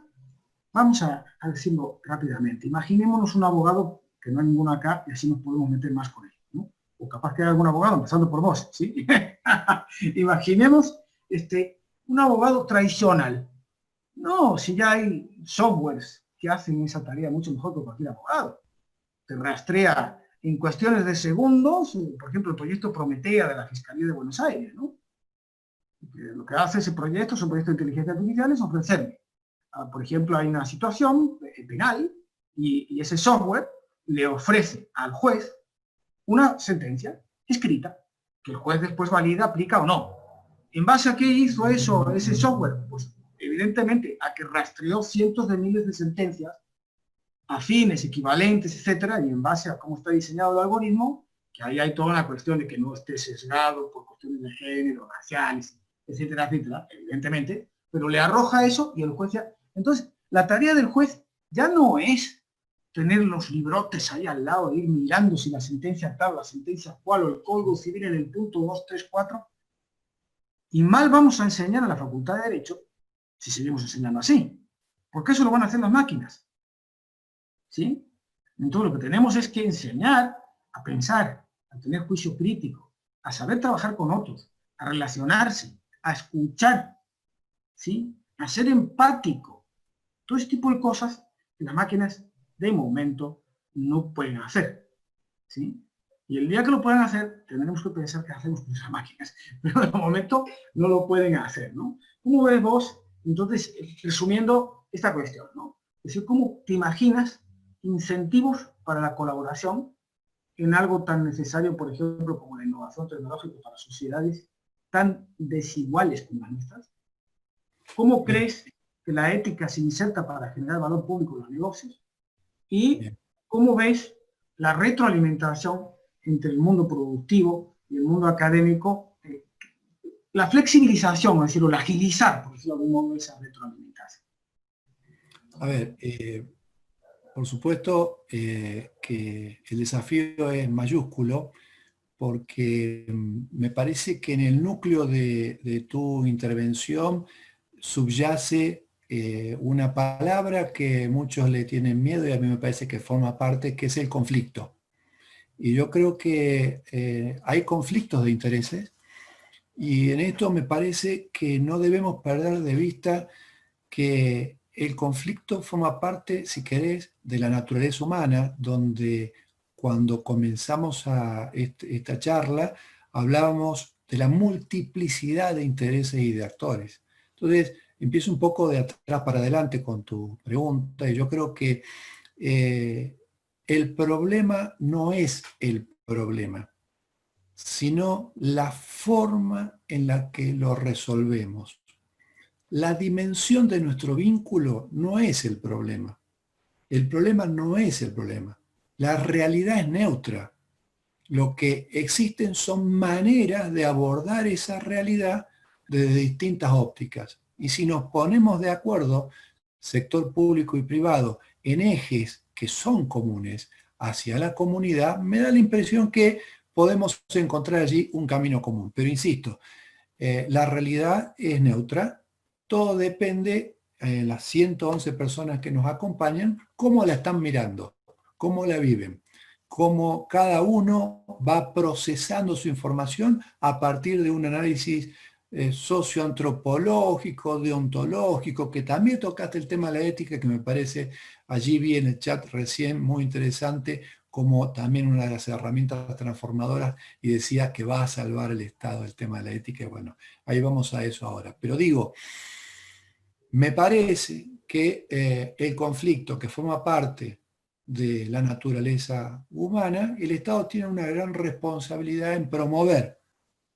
vamos a decirlo rápidamente, imaginémonos un abogado, que no hay ninguno acá, y así nos podemos meter más con él, ¿no? O capaz que hay algún abogado, empezando por vos, ¿sí? Imaginemos un abogado tradicional. No, si ya hay softwares que hacen esa tarea mucho mejor que cualquier abogado. Te rastrea en cuestiones de segundos, por ejemplo, el proyecto Prometea de la Fiscalía de Buenos Aires, ¿no? Lo que hace ese proyecto es un proyecto de inteligencia artificial, es ofrecerme. Por ejemplo, hay una situación penal y ese software le ofrece al juez una sentencia escrita, que el juez después valida, aplica o no. ¿En base a qué hizo eso ese software? Pues evidentemente a que rastreó cientos de miles de sentencias afines, equivalentes, etcétera, y en base a cómo está diseñado el algoritmo, que ahí hay toda una cuestión de que no esté sesgado por cuestiones de género, raciales, etcétera, etcétera, evidentemente, pero le arroja eso y el juez ya... Entonces, la tarea del juez ya no es tener los librotes ahí al lado, ir mirando si la sentencia tal, la sentencia cual, o el código civil en el punto 2, 3, 4, y mal vamos a enseñar a la Facultad de Derecho si seguimos enseñando así, porque eso lo van a hacer las máquinas, ¿sí? Entonces lo que tenemos es que enseñar a pensar, a tener juicio crítico, a saber trabajar con otros, a relacionarse, a escuchar, ¿sí? A ser empático. Todo ese tipo de cosas que las máquinas de momento no pueden hacer, ¿sí? Y el día que lo puedan hacer, tendremos que pensar qué hacemos con esas máquinas. Pero de momento no lo pueden hacer, ¿no? ¿Cómo ves vos, entonces, resumiendo esta cuestión, ¿no? Es decir, ¿cómo te imaginas incentivos para la colaboración en algo tan necesario, por ejemplo, como la innovación tecnológica para sociedades tan desiguales como las nuestras? ¿Cómo crees que la ética se inserta para generar valor público en los negocios? ¿Y cómo ves la retroalimentación entre el mundo productivo y el mundo académico? La flexibilización, es decir, o la agilizar, por decirlo de algún modo, esa retroalimentación. A ver, por supuesto que el desafío es mayúsculo, porque me parece que en el núcleo de tu intervención subyace una palabra que muchos le tienen miedo y a mí me parece que forma parte, que es el conflicto. Y yo creo que hay conflictos de intereses y en esto me parece que no debemos perder de vista que el conflicto forma parte, si querés, de la naturaleza humana, donde cuando comenzamos esta charla hablábamos de la multiplicidad de intereses y de actores. Entonces, empiezo un poco de atrás para adelante con tu pregunta y yo creo que el problema no es el problema, sino la forma en la que lo resolvemos. La dimensión de nuestro vínculo no es el problema. El problema no es el problema. La realidad es neutra. Lo que existen son maneras de abordar esa realidad desde distintas ópticas. Y si nos ponemos de acuerdo, sector público y privado, en ejes que son comunes hacia la comunidad, me da la impresión que podemos encontrar allí un camino común. Pero insisto, la realidad es neutra. Todo depende, las 111 personas que nos acompañan, cómo la están mirando, cómo la viven, cómo cada uno va procesando su información a partir de un análisis socioantropológico, deontológico, que también tocaste el tema de la ética, que me parece, allí vi en el chat recién, muy interesante, como también una de las herramientas transformadoras, y decía que va a salvar el Estado el tema de la ética, y bueno, ahí vamos a eso ahora. Pero digo, me parece que el conflicto que forma parte de la naturaleza humana, el Estado tiene una gran responsabilidad en promover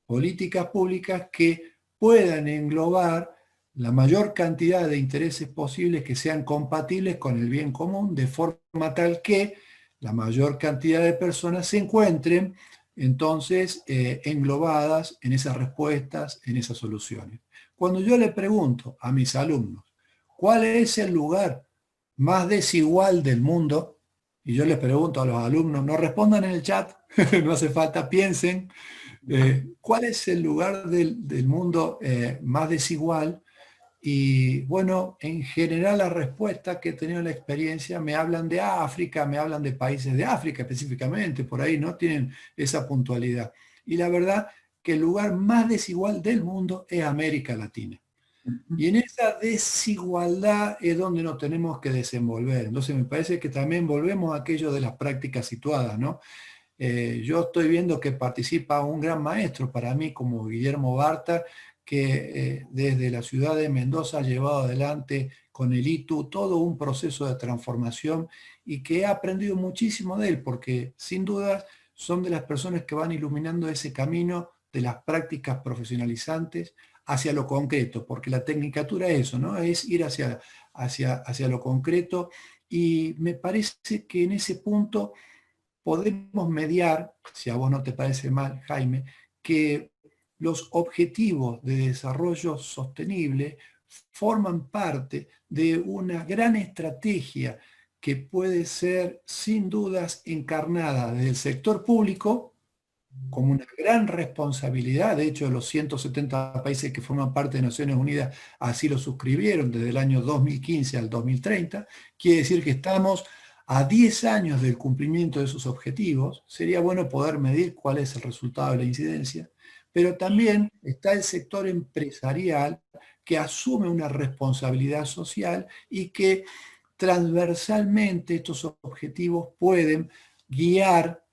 políticas públicas que puedan englobar la mayor cantidad de intereses posibles que sean compatibles con el bien común, de forma tal que la mayor cantidad de personas se encuentren entonces englobadas en esas respuestas, en esas soluciones. Cuando yo le pregunto a mis alumnos, ¿cuál es el lugar más desigual del mundo? Y yo les pregunto a los alumnos, no respondan en el chat, no hace falta, piensen, ¿cuál es el lugar del mundo más desigual? Y bueno, en general la respuesta que he tenido en la experiencia me hablan de África, me hablan de países de África específicamente, por ahí no tienen esa puntualidad. Y la verdad que el lugar más desigual del mundo es América Latina. Y en esa desigualdad es donde nos tenemos que desenvolver. Entonces me parece que también volvemos a aquello de las prácticas situadas, ¿no? Yo estoy viendo que participa un gran maestro para mí como Guillermo Barta, que desde la ciudad de Mendoza ha llevado adelante con el ITU todo un proceso de transformación y que he aprendido muchísimo de él, porque sin duda son de las personas que van iluminando ese camino de las prácticas profesionalizantes hacia lo concreto, porque la tecnicatura es eso, ¿no? Es ir hacia lo concreto, y me parece que en ese punto podemos mediar, si a vos no te parece mal, Jaime, que los objetivos de desarrollo sostenible forman parte de una gran estrategia que puede ser sin dudas encarnada desde el sector público como una gran responsabilidad. De hecho, los 170 países que forman parte de Naciones Unidas así lo suscribieron desde el año 2015 al 2030. Quiere decir que estamos a 10 años del cumplimiento de sus objetivos, sería bueno poder medir cuál es el resultado de la incidencia, pero también está el sector empresarial que asume una responsabilidad social y que transversalmente estos objetivos pueden guiar,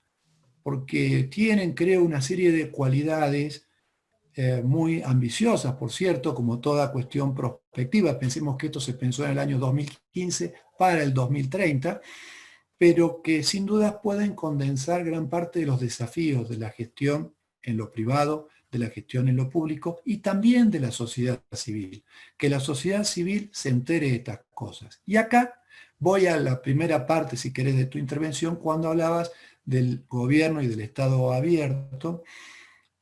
porque tienen, creo, una serie de cualidades muy ambiciosas, por cierto, como toda cuestión prospectiva. Pensemos que esto se pensó en el año 2015 para el 2030, pero que sin duda pueden condensar gran parte de los desafíos de la gestión en lo privado, de la gestión en lo público y también de la sociedad civil. Que la sociedad civil se entere de estas cosas. Y acá voy a la primera parte, si querés, de tu intervención, cuando hablabas del gobierno y del Estado abierto,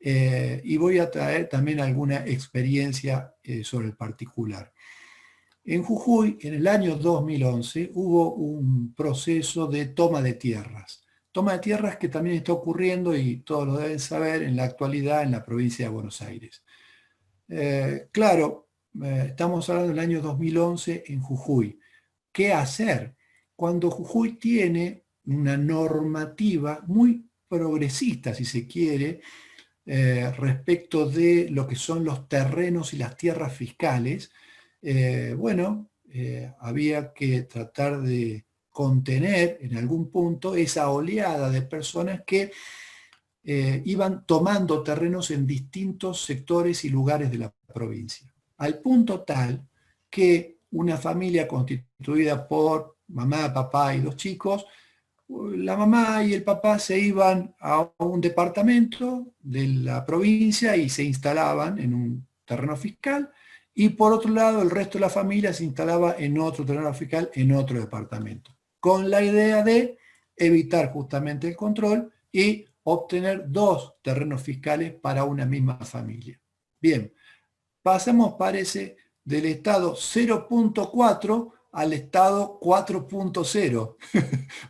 y voy a traer también alguna experiencia sobre el particular. En Jujuy, en el año 2011, hubo un proceso de toma de tierras. Toma de tierras que también está ocurriendo, y todos lo deben saber, en la actualidad en la provincia de Buenos Aires. Claro, estamos hablando del año 2011 en Jujuy. ¿Qué hacer cuando Jujuy tiene una normativa muy progresista, si se quiere, respecto de lo que son los terrenos y las tierras fiscales? Había que tratar de contener en algún punto esa oleada de personas que iban tomando terrenos en distintos sectores y lugares de la provincia, al punto tal que una familia constituida por mamá, papá y 2 chicos, la mamá y el papá se iban a un departamento de la provincia y se instalaban en un terreno fiscal, y por otro lado el resto de la familia se instalaba en otro terreno fiscal, en otro departamento, con la idea de evitar justamente el control y obtener 2 terrenos fiscales para una misma familia. Bien, pasamos, parece, del estado 0.4 al estado 4.0. O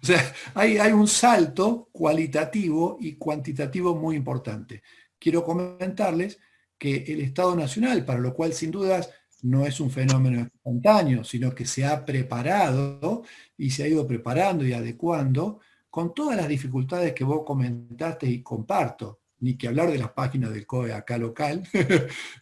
sea, hay un salto cualitativo y cuantitativo muy importante. Quiero comentarles que el Estado Nacional, para lo cual sin dudas no es un fenómeno espontáneo, sino que se ha preparado y se ha ido preparando y adecuando, con todas las dificultades que vos comentaste y comparto, ni que hablar de las páginas del COE acá local,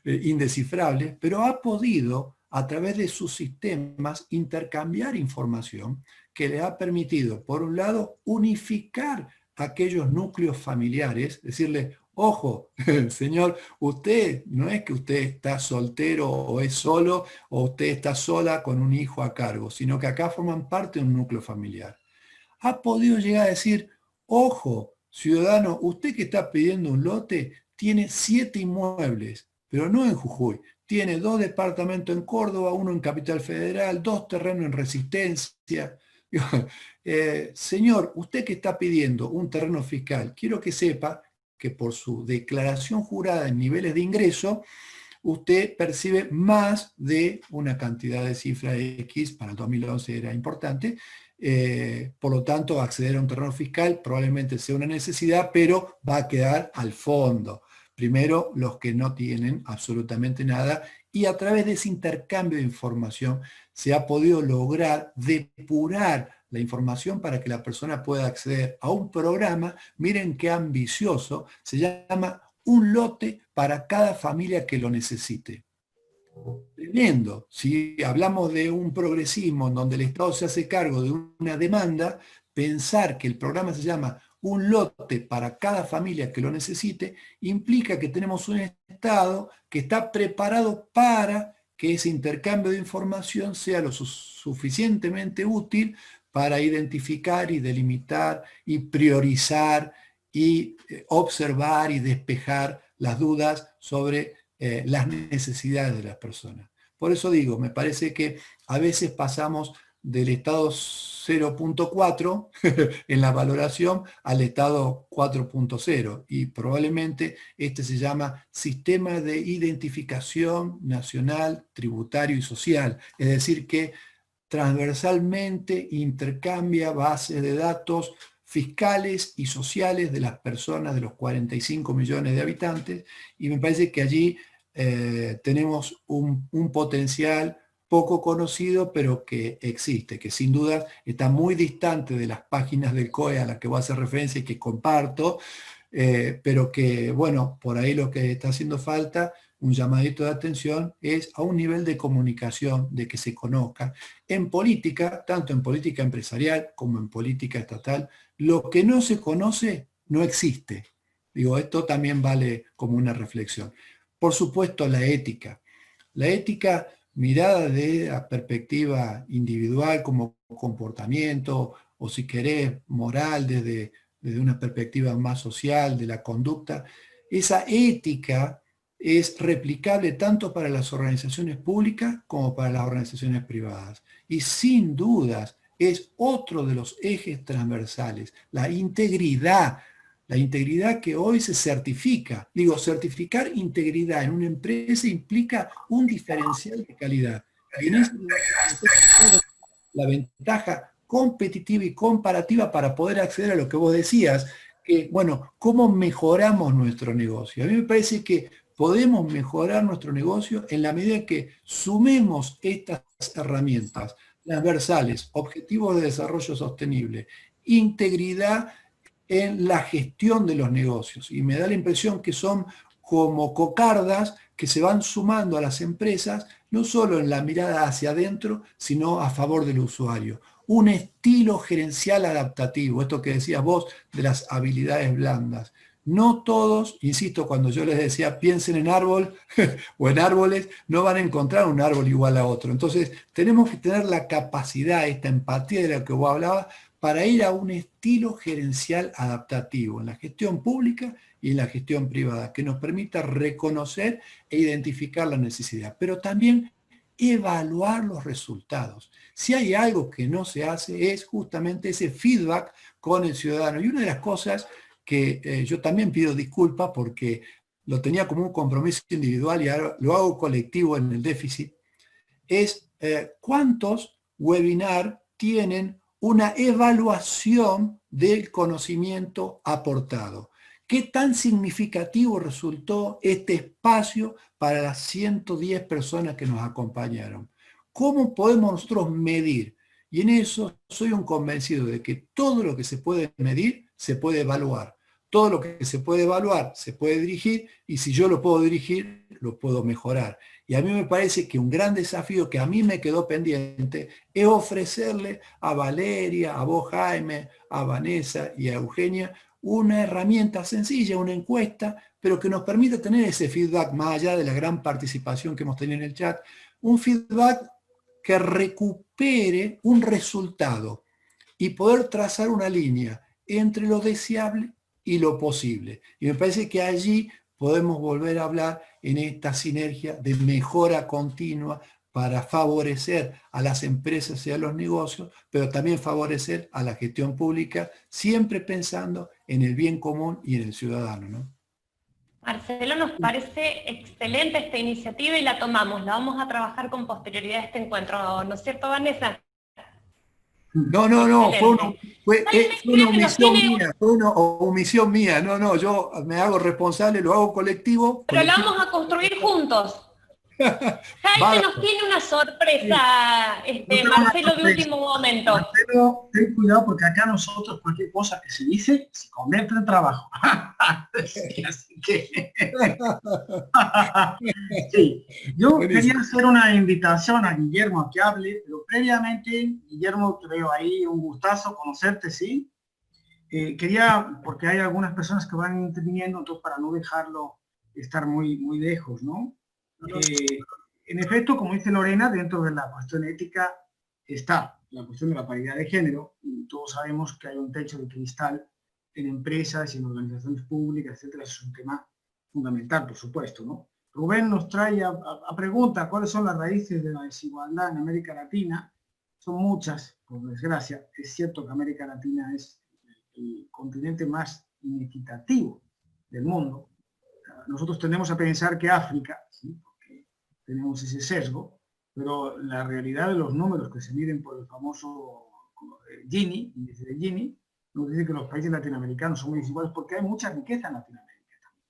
indescifrables, pero ha podido, a través de sus sistemas, intercambiar información que le ha permitido, por un lado, unificar aquellos núcleos familiares, decirle, ojo, señor, usted no es que usted está soltero o es solo, o usted está sola con un hijo a cargo, sino que acá forman parte de un núcleo familiar. Ha podido llegar a decir, ojo, ciudadano, usted que está pidiendo un lote tiene 7 inmuebles, pero no en Jujuy. Tiene 2 departamentos en Córdoba, 1 en Capital Federal, 2 terrenos en Resistencia. Señor, usted que está pidiendo un terreno fiscal, quiero que sepa que por su declaración jurada en niveles de ingreso, usted percibe más de una cantidad de cifra X, para el 2011 era importante, por lo tanto acceder a un terreno fiscal probablemente sea una necesidad, pero va a quedar al fondo. Primero los que no tienen absolutamente nada, y a través de ese intercambio de información se ha podido lograr depurar la información para que la persona pueda acceder a un programa, miren qué ambicioso, se llama Un lote para cada familia que lo necesite. Tremendo. Si hablamos de un progresismo en donde el Estado se hace cargo de una demanda, pensar que el programa se llama Un lote para cada familia que lo necesite, implica que tenemos un Estado que está preparado para que ese intercambio de información sea lo suficientemente útil para identificar y delimitar y priorizar y observar y despejar las dudas sobre las necesidades de las personas. Por eso digo, me parece que a veces pasamos del estado 0.4 en la valoración al estado 4.0, y probablemente este se llama Sistema de Identificación Nacional, Tributario y Social, es decir que transversalmente intercambia bases de datos fiscales y sociales de las personas, de los 45 millones de habitantes, y me parece que allí tenemos un potencial poco conocido, pero que existe, que sin duda está muy distante de las páginas del COE a las que voy a hacer referencia y que comparto, pero que, bueno, por ahí lo que está haciendo falta, un llamadito de atención, es a un nivel de comunicación, de que se conozca. En política, tanto en política empresarial como en política estatal, lo que no se conoce no existe. Digo, esto también vale como una reflexión. Por supuesto, la ética. La ética mirada de la perspectiva individual como comportamiento, o si querés, moral desde una perspectiva más social de la conducta, esa ética es replicable tanto para las organizaciones públicas como para las organizaciones privadas. Y sin dudas es otro de los ejes transversales, la integridad que hoy se certifica. Digo, certificar integridad en una empresa implica un diferencial de calidad. Y en eso la ventaja competitiva y comparativa para poder acceder a lo que vos decías, que, bueno, ¿cómo mejoramos nuestro negocio? A mí me parece que podemos mejorar nuestro negocio en la medida que sumemos estas herramientas transversales, objetivos de desarrollo sostenible, integridad en la gestión de los negocios. Y me da la impresión que son como cocardas que se van sumando a las empresas, no solo en la mirada hacia adentro, sino a favor del usuario. Un estilo gerencial adaptativo, esto que decías vos de las habilidades blandas. No todos, insisto, cuando yo les decía piensen en árbol o en árboles, no van a encontrar un árbol igual a otro. Entonces tenemos que tener la capacidad, esta empatía de la que vos hablabas, para ir a un estilo gerencial adaptativo en la gestión pública y en la gestión privada, que nos permita reconocer e identificar la necesidad, pero también evaluar los resultados. Si hay algo que no se hace es justamente ese feedback con el ciudadano. Y una de las cosas que yo también pido disculpas porque lo tenía como un compromiso individual y ahora lo hago colectivo en el déficit, es cuántos webinars tienen una evaluación del conocimiento aportado. ¿Qué tan significativo resultó este espacio para las 110 personas que nos acompañaron? ¿Cómo podemos nosotros medir? Y en eso soy un convencido de que todo lo que se puede medir se puede evaluar. Todo lo que se puede evaluar se puede dirigir y si yo lo puedo dirigir, lo puedo mejorar. Y a mí me parece que un gran desafío que a mí me quedó pendiente es ofrecerle a Valeria, a vos Jaime, a Vanessa y a Eugenia una herramienta sencilla, una encuesta, pero que nos permita tener ese feedback más allá de la gran participación que hemos tenido en el chat, un feedback que recupere un resultado y poder trazar una línea entre lo deseable y lo posible. Y me parece que allí podemos volver a hablar en esta sinergia de mejora continua para favorecer a las empresas y a los negocios, pero también favorecer a la gestión pública, siempre pensando en el bien común y en el ciudadano, ¿no? Marcelo, nos parece excelente esta iniciativa y la tomamos, la vamos a trabajar con posterioridad a este encuentro, ¿no es cierto, Vanessa? No, fue una omisión mía, fue una omisión mía, yo me hago responsable, lo hago colectivo. Pero la vamos a construir juntos. Jaime nos tiene una sorpresa, Marcelo, de último momento. Marcelo, ten cuidado porque acá nosotros cualquier cosa que se dice se convierte en trabajo. Así que... sí. Yo quería hacer una invitación a Guillermo a que hable, pero previamente, Guillermo, te veo ahí, un gustazo conocerte, ¿sí? Quería, porque hay algunas personas que van interviniendo, entonces para no dejarlo estar muy lejos, ¿no? En efecto, como dice Lorena, dentro de la cuestión ética está la cuestión de la paridad de género, y todos sabemos que hay un techo de cristal en empresas y en organizaciones públicas, etcétera. Es un tema fundamental, por supuesto, ¿no? Rubén nos trae a pregunta cuáles son las raíces de la desigualdad en América Latina. Son muchas, por desgracia. Es cierto que América Latina es el continente más inequitativo del mundo. Nosotros tendemos a pensar que África, ¿sí? Tenemos ese sesgo, pero la realidad de los números que se miden por el famoso Gini, índice de Gini, nos dice que los países latinoamericanos son muy desiguales porque hay mucha riqueza en Latinoamérica también.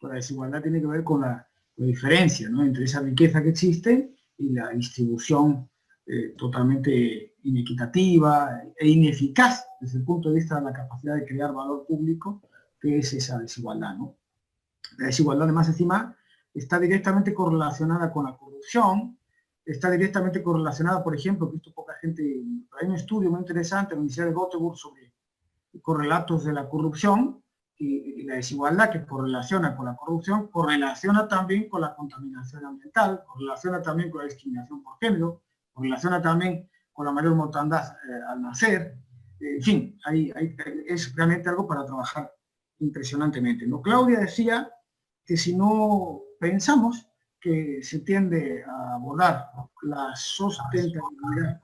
La desigualdad tiene que ver con la diferencia, ¿no?, entre esa riqueza que existe y la distribución totalmente inequitativa e ineficaz desde el punto de vista de la capacidad de crear valor público, que es esa desigualdad, ¿no? La desigualdad, además, encima, está directamente correlacionada con la corrupción, está directamente correlacionada, por ejemplo, que esto poca gente, hay un estudio muy interesante en la Universidad de Göteborg sobre correlatos de la corrupción, y la desigualdad que correlaciona con la corrupción, correlaciona también con la contaminación ambiental, correlaciona también con la discriminación por género, correlaciona también con la mayor mortandad al nacer. En fin, es realmente algo para trabajar impresionantemente, ¿no? Claudia decía que si no pensamos que se tiende a abordar la sostenibilidad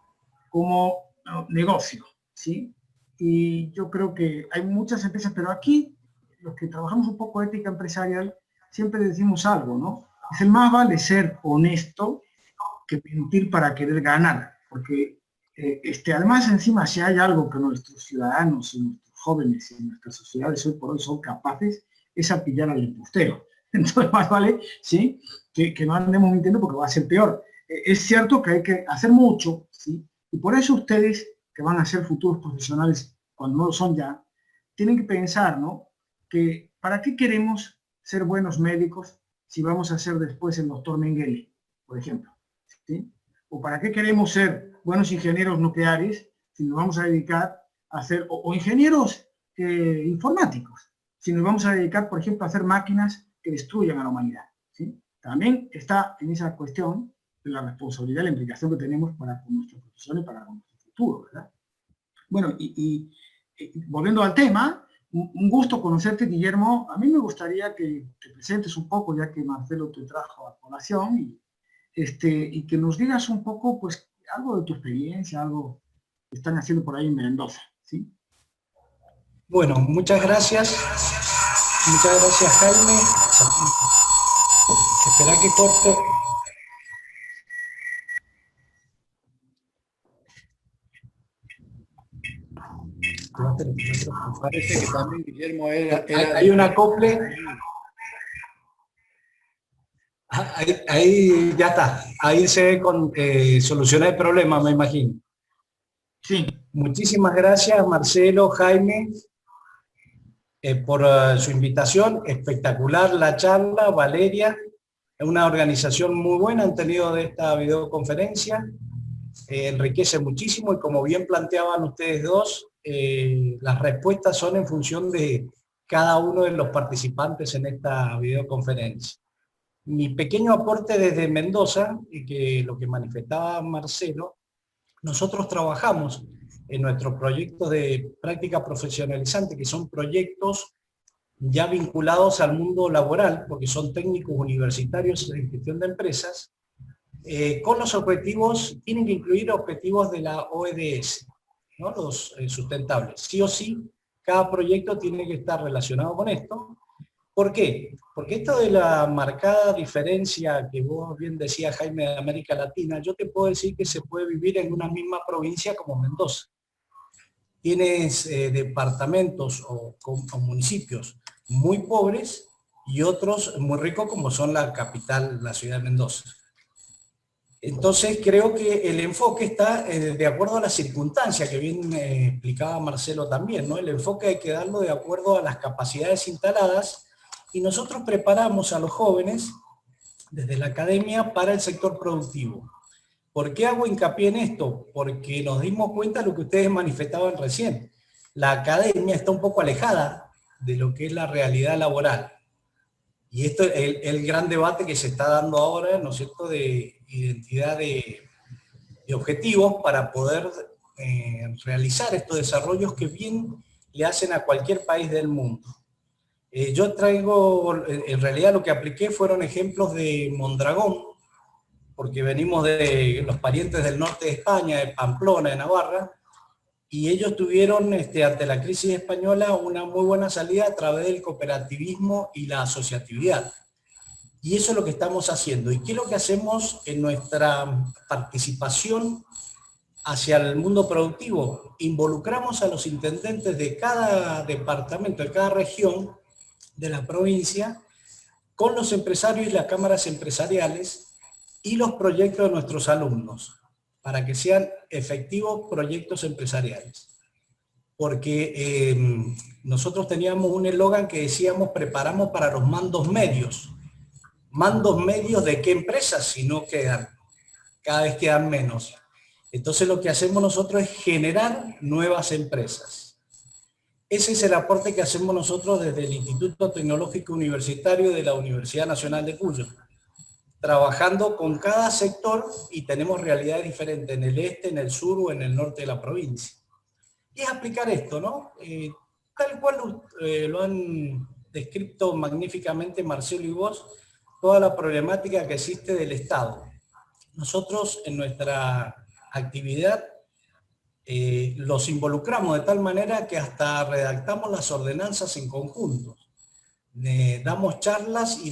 como negocio, ¿sí? Y yo creo que hay muchas empresas, pero aquí los que trabajamos un poco ética empresarial siempre decimos algo, ¿no? Es el más vale ser honesto que mentir para querer ganar, porque además encima si hay algo que nuestros ciudadanos y nuestros jóvenes y nuestras sociedades hoy por hoy son capaces, es a pillar al embustero. Entonces más vale, ¿sí?, que no andemos mintiendo porque va a ser peor. Es cierto que hay que hacer mucho, ¿sí? Y por eso ustedes, que van a ser futuros profesionales cuando no lo son ya, tienen que pensar, ¿no?, que ¿para qué queremos ser buenos médicos si vamos a ser después el doctor Mengele, por ejemplo? ¿Sí? ¿O para qué queremos ser buenos ingenieros nucleares si nos vamos a dedicar a hacer, o ingenieros informáticos, si nos vamos a dedicar, por ejemplo, a hacer máquinas que destruyan a la humanidad? ¿Sí? También está en esa cuestión de la responsabilidad, la implicación que tenemos para con nuestra profesión y para con nuestro futuro, ¿verdad? Bueno, y volviendo al tema, un gusto conocerte, Guillermo. A mí me gustaría que te presentes un poco, ya que Marcelo te trajo a colación, y que nos digas un poco, pues, algo de tu experiencia, algo que están haciendo por ahí en Mendoza, ¿sí? Bueno, muchas gracias. Muchas gracias, Jaime. Espera que corte. Parece que también Guillermo era hay un acople. Ahí ya está. Ahí se soluciona el problema, me imagino. Sí. Muchísimas gracias, Marcelo, Jaime, por su invitación. Espectacular la charla, Valeria. Es una organización muy buena, han tenido de esta videoconferencia. Enriquece muchísimo y como bien planteaban ustedes dos, las respuestas son en función de cada uno de los participantes en esta videoconferencia. Mi pequeño aporte desde Mendoza, que lo que manifestaba Marcelo, nosotros trabajamos en nuestros proyectos de práctica profesionalizante, que son proyectos ya vinculados al mundo laboral, porque son técnicos universitarios en gestión de empresas, con los objetivos, tienen que incluir objetivos de la ODS, ¿no?, los sustentables. Sí o sí, cada proyecto tiene que estar relacionado con esto. ¿Por qué? Porque esto de la marcada diferencia que vos bien decías, Jaime, de América Latina, yo te puedo decir que se puede vivir en una misma provincia como Mendoza. Tienes departamentos o municipios muy pobres y otros muy ricos como son la capital, la ciudad de Mendoza. Entonces creo que el enfoque está de acuerdo a las circunstancias, que bien explicaba Marcelo también, ¿no? El enfoque hay que darlo de acuerdo a las capacidades instaladas y nosotros preparamos a los jóvenes desde la academia para el sector productivo. ¿Por qué hago hincapié en esto? Porque nos dimos cuenta de lo que ustedes manifestaban recién. La academia está un poco alejada de lo que es la realidad laboral. Y esto es el gran debate que se está dando ahora, ¿no es cierto?, de identidad de objetivos para poder realizar estos desarrollos que bien le hacen a cualquier país del mundo. Yo traigo, en realidad lo que apliqué fueron ejemplos de Mondragón, porque venimos de los parientes del norte de España, de Pamplona, de Navarra, y ellos tuvieron ante la crisis española una muy buena salida a través del cooperativismo y la asociatividad. Y eso es lo que estamos haciendo. ¿Y qué es lo que hacemos en nuestra participación hacia el mundo productivo? Involucramos a los intendentes de cada departamento, de cada región de la provincia, con los empresarios y las cámaras empresariales, y los proyectos de nuestros alumnos, para que sean efectivos proyectos empresariales. Porque nosotros teníamos un eslogan que decíamos, preparamos para los mandos medios. ¿Mandos medios de qué empresas? Si no quedan, cada vez quedan menos. Entonces lo que hacemos nosotros es generar nuevas empresas. Ese es el aporte que hacemos nosotros desde el Instituto Tecnológico Universitario de la Universidad Nacional de Cuyo, trabajando con cada sector, y tenemos realidades diferentes en el este, en el sur o en el norte de la provincia. Y es aplicar esto, ¿no? Tal cual lo han descrito magníficamente Marcelo y vos, toda la problemática que existe del Estado. Nosotros en nuestra actividad los involucramos de tal manera que hasta redactamos las ordenanzas en conjunto. Damos charlas y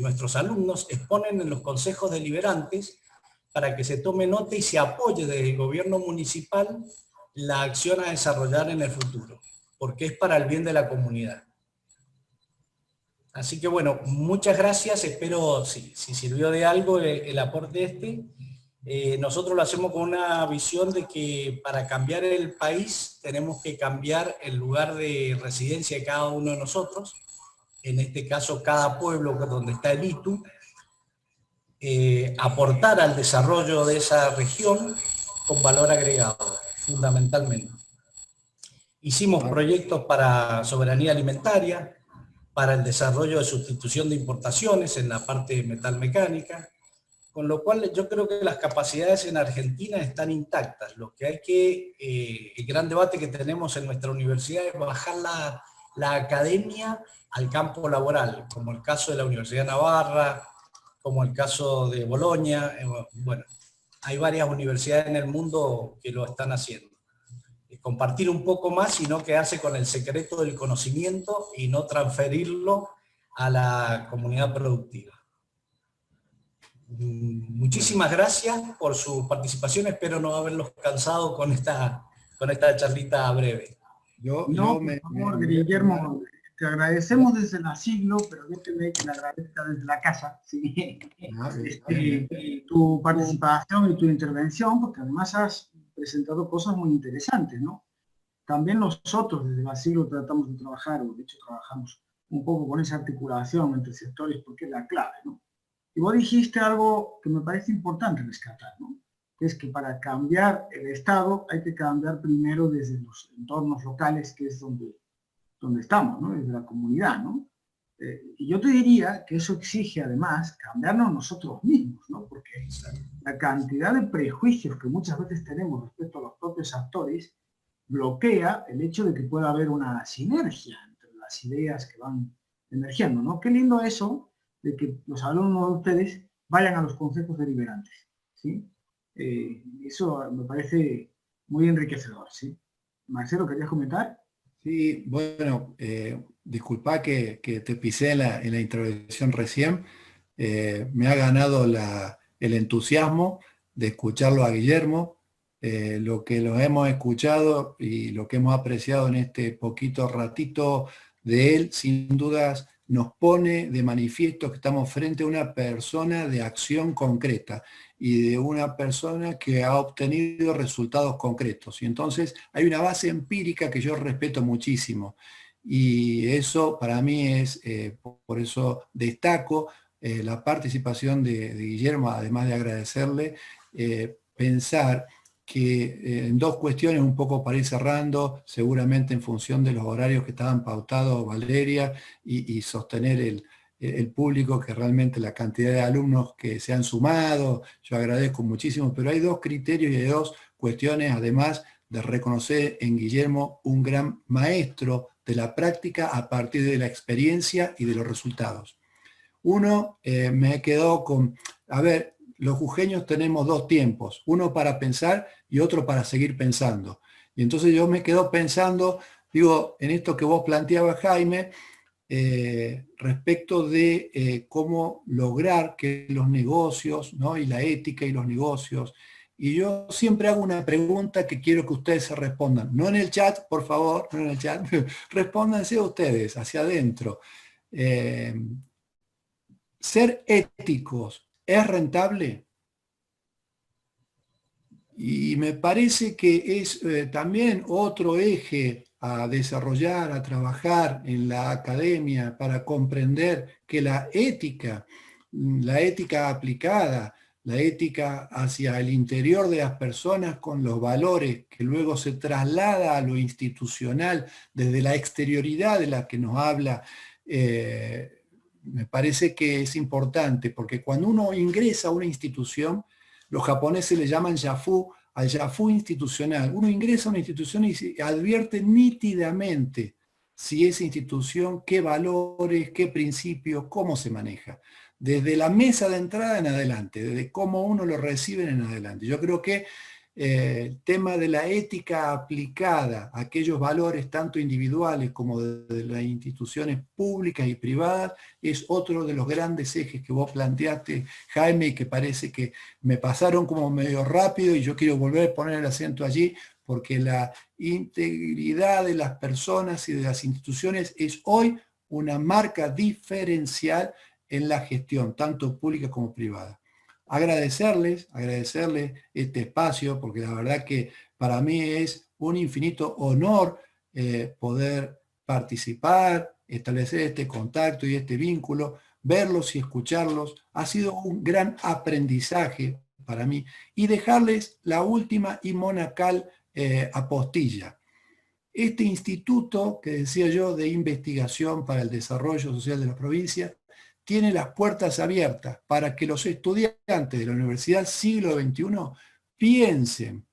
nuestros alumnos exponen en los consejos deliberantes para que se tome nota y se apoye desde el gobierno municipal la acción a desarrollar en el futuro, porque es para el bien de la comunidad. Así que bueno, muchas gracias, espero si sirvió de algo el aporte nosotros lo hacemos con una visión de que para cambiar el país tenemos que cambiar el lugar de residencia de cada uno de nosotros, en este caso cada pueblo donde está el ITU, aportar al desarrollo de esa región con valor agregado, fundamentalmente. Hicimos proyectos para soberanía alimentaria, para el desarrollo de sustitución de importaciones en la parte metalmecánica, con lo cual yo creo que las capacidades en Argentina están intactas. Lo que hay el gran debate que tenemos en nuestra universidad es bajar la academia al campo laboral, como el caso de la Universidad de Navarra, como el caso de Bolonia. Bueno, hay varias universidades en el mundo que lo están haciendo. Compartir un poco más y no quedarse con el secreto del conocimiento y no transferirlo a la comunidad productiva. Muchísimas gracias por su participación, espero no haberlos cansado con esta charlita breve. Por favor, Guillermo, te agradecemos desde el asilo, pero déjeme que le agradezca desde la casa, ¿sí? Tu participación y tu intervención, porque además has presentado cosas muy interesantes, ¿no? También nosotros desde el asilo tratamos de trabajar, o de hecho trabajamos un poco con esa articulación entre sectores, porque es la clave, ¿no? Y vos dijiste algo que me parece importante rescatar, ¿no? Que es que para cambiar el Estado hay que cambiar primero desde los entornos locales, que es donde estamos, ¿no? Desde la comunidad, ¿no? Y yo te diría que eso exige además cambiarnos nosotros mismos, ¿no? Porque la cantidad de prejuicios que muchas veces tenemos respecto a los propios actores bloquea el hecho de que pueda haber una sinergia entre las ideas que van emergiendo, ¿no? Qué lindo eso de que los alumnos de ustedes vayan a los consejos deliberantes, ¿sí? Eso me parece muy enriquecedor, ¿sí? Marcelo, ¿querías comentar? Sí, bueno, disculpa que te pisé en la intervención recién. Me ha ganado el entusiasmo de escucharlo a Guillermo. Lo que lo hemos escuchado y lo que hemos apreciado en este poquito ratito de él, sin dudas, nos pone de manifiesto que estamos frente a una persona de acción concreta y de una persona que ha obtenido resultados concretos. Y entonces hay una base empírica que yo respeto muchísimo. Y eso para mí es, por eso destaco la participación de Guillermo, además de agradecerle, pensar que en dos cuestiones, un poco para ir cerrando, seguramente en función de los horarios que estaban pautados Valeria, y sostener el público, que realmente la cantidad de alumnos que se han sumado, yo agradezco muchísimo, pero hay dos criterios y hay dos cuestiones, además de reconocer en Guillermo un gran maestro de la práctica a partir de la experiencia y de los resultados. Uno, me quedó con, a ver, los jujeños tenemos dos tiempos, uno para pensar y otro para seguir pensando. Y entonces yo me quedo pensando, digo, en esto que vos planteabas, Jaime, respecto de cómo lograr que los negocios, ¿no? Y la ética y los negocios. Y yo siempre hago una pregunta que quiero que ustedes se respondan. No en el chat, por favor, no en el chat. Respóndanse ustedes, hacia adentro. Ser éticos ¿Es rentable? Y me parece que es también otro eje a desarrollar, a trabajar en la academia para comprender que la ética aplicada, la ética hacia el interior de las personas con los valores que luego se traslada a lo institucional desde la exterioridad de la que nos habla, me parece que es importante, porque cuando uno ingresa a una institución, los japoneses le llaman yafu, al yafu institucional. Uno ingresa a una institución y se advierte nítidamente si esa institución, qué valores, qué principios, cómo se maneja. Desde la mesa de entrada en adelante, desde cómo uno lo recibe en adelante. Yo creo que el tema de la ética aplicada a aquellos valores tanto individuales como de las instituciones públicas y privadas es otro de los grandes ejes que vos planteaste, Jaime, y que parece que me pasaron como medio rápido y yo quiero volver a poner el acento allí porque la integridad de las personas y de las instituciones es hoy una marca diferencial en la gestión, tanto pública como privada. Agradecerles este espacio, porque la verdad que para mí es un infinito honor poder participar, establecer este contacto y este vínculo, verlos y escucharlos. Ha sido un gran aprendizaje para mí. Y dejarles la última y monacal apostilla. Este instituto, que decía yo, de investigación para el desarrollo social de la provincia, tiene las puertas abiertas para que los estudiantes de la Universidad Siglo XXI piensen,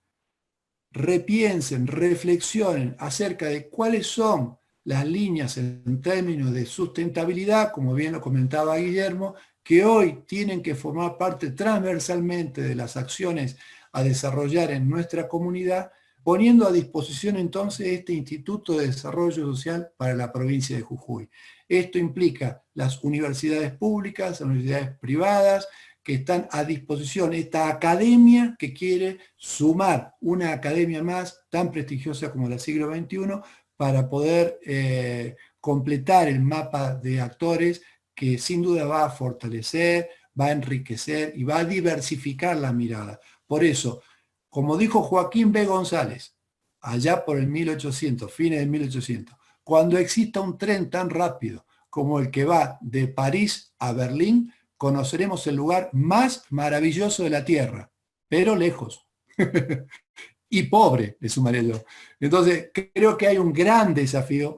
repiensen, reflexionen acerca de cuáles son las líneas en términos de sustentabilidad, como bien lo comentaba Guillermo, que hoy tienen que formar parte transversalmente de las acciones a desarrollar en nuestra comunidad, poniendo a disposición entonces este Instituto de Desarrollo Social para la provincia de Jujuy. Esto implica las universidades públicas, las universidades privadas, que están a disposición, esta academia que quiere sumar una academia más tan prestigiosa como la siglo XXI para poder completar el mapa de actores que sin duda va a fortalecer, va a enriquecer y va a diversificar la mirada. Por eso, como dijo Joaquín B. González, allá por el 1800, fines del 1800, cuando exista un tren tan rápido como el que va de París a Berlín, conoceremos el lugar más maravilloso de la Tierra, pero lejos. Y pobre, le sumaré yo. Entonces, creo que hay un gran desafío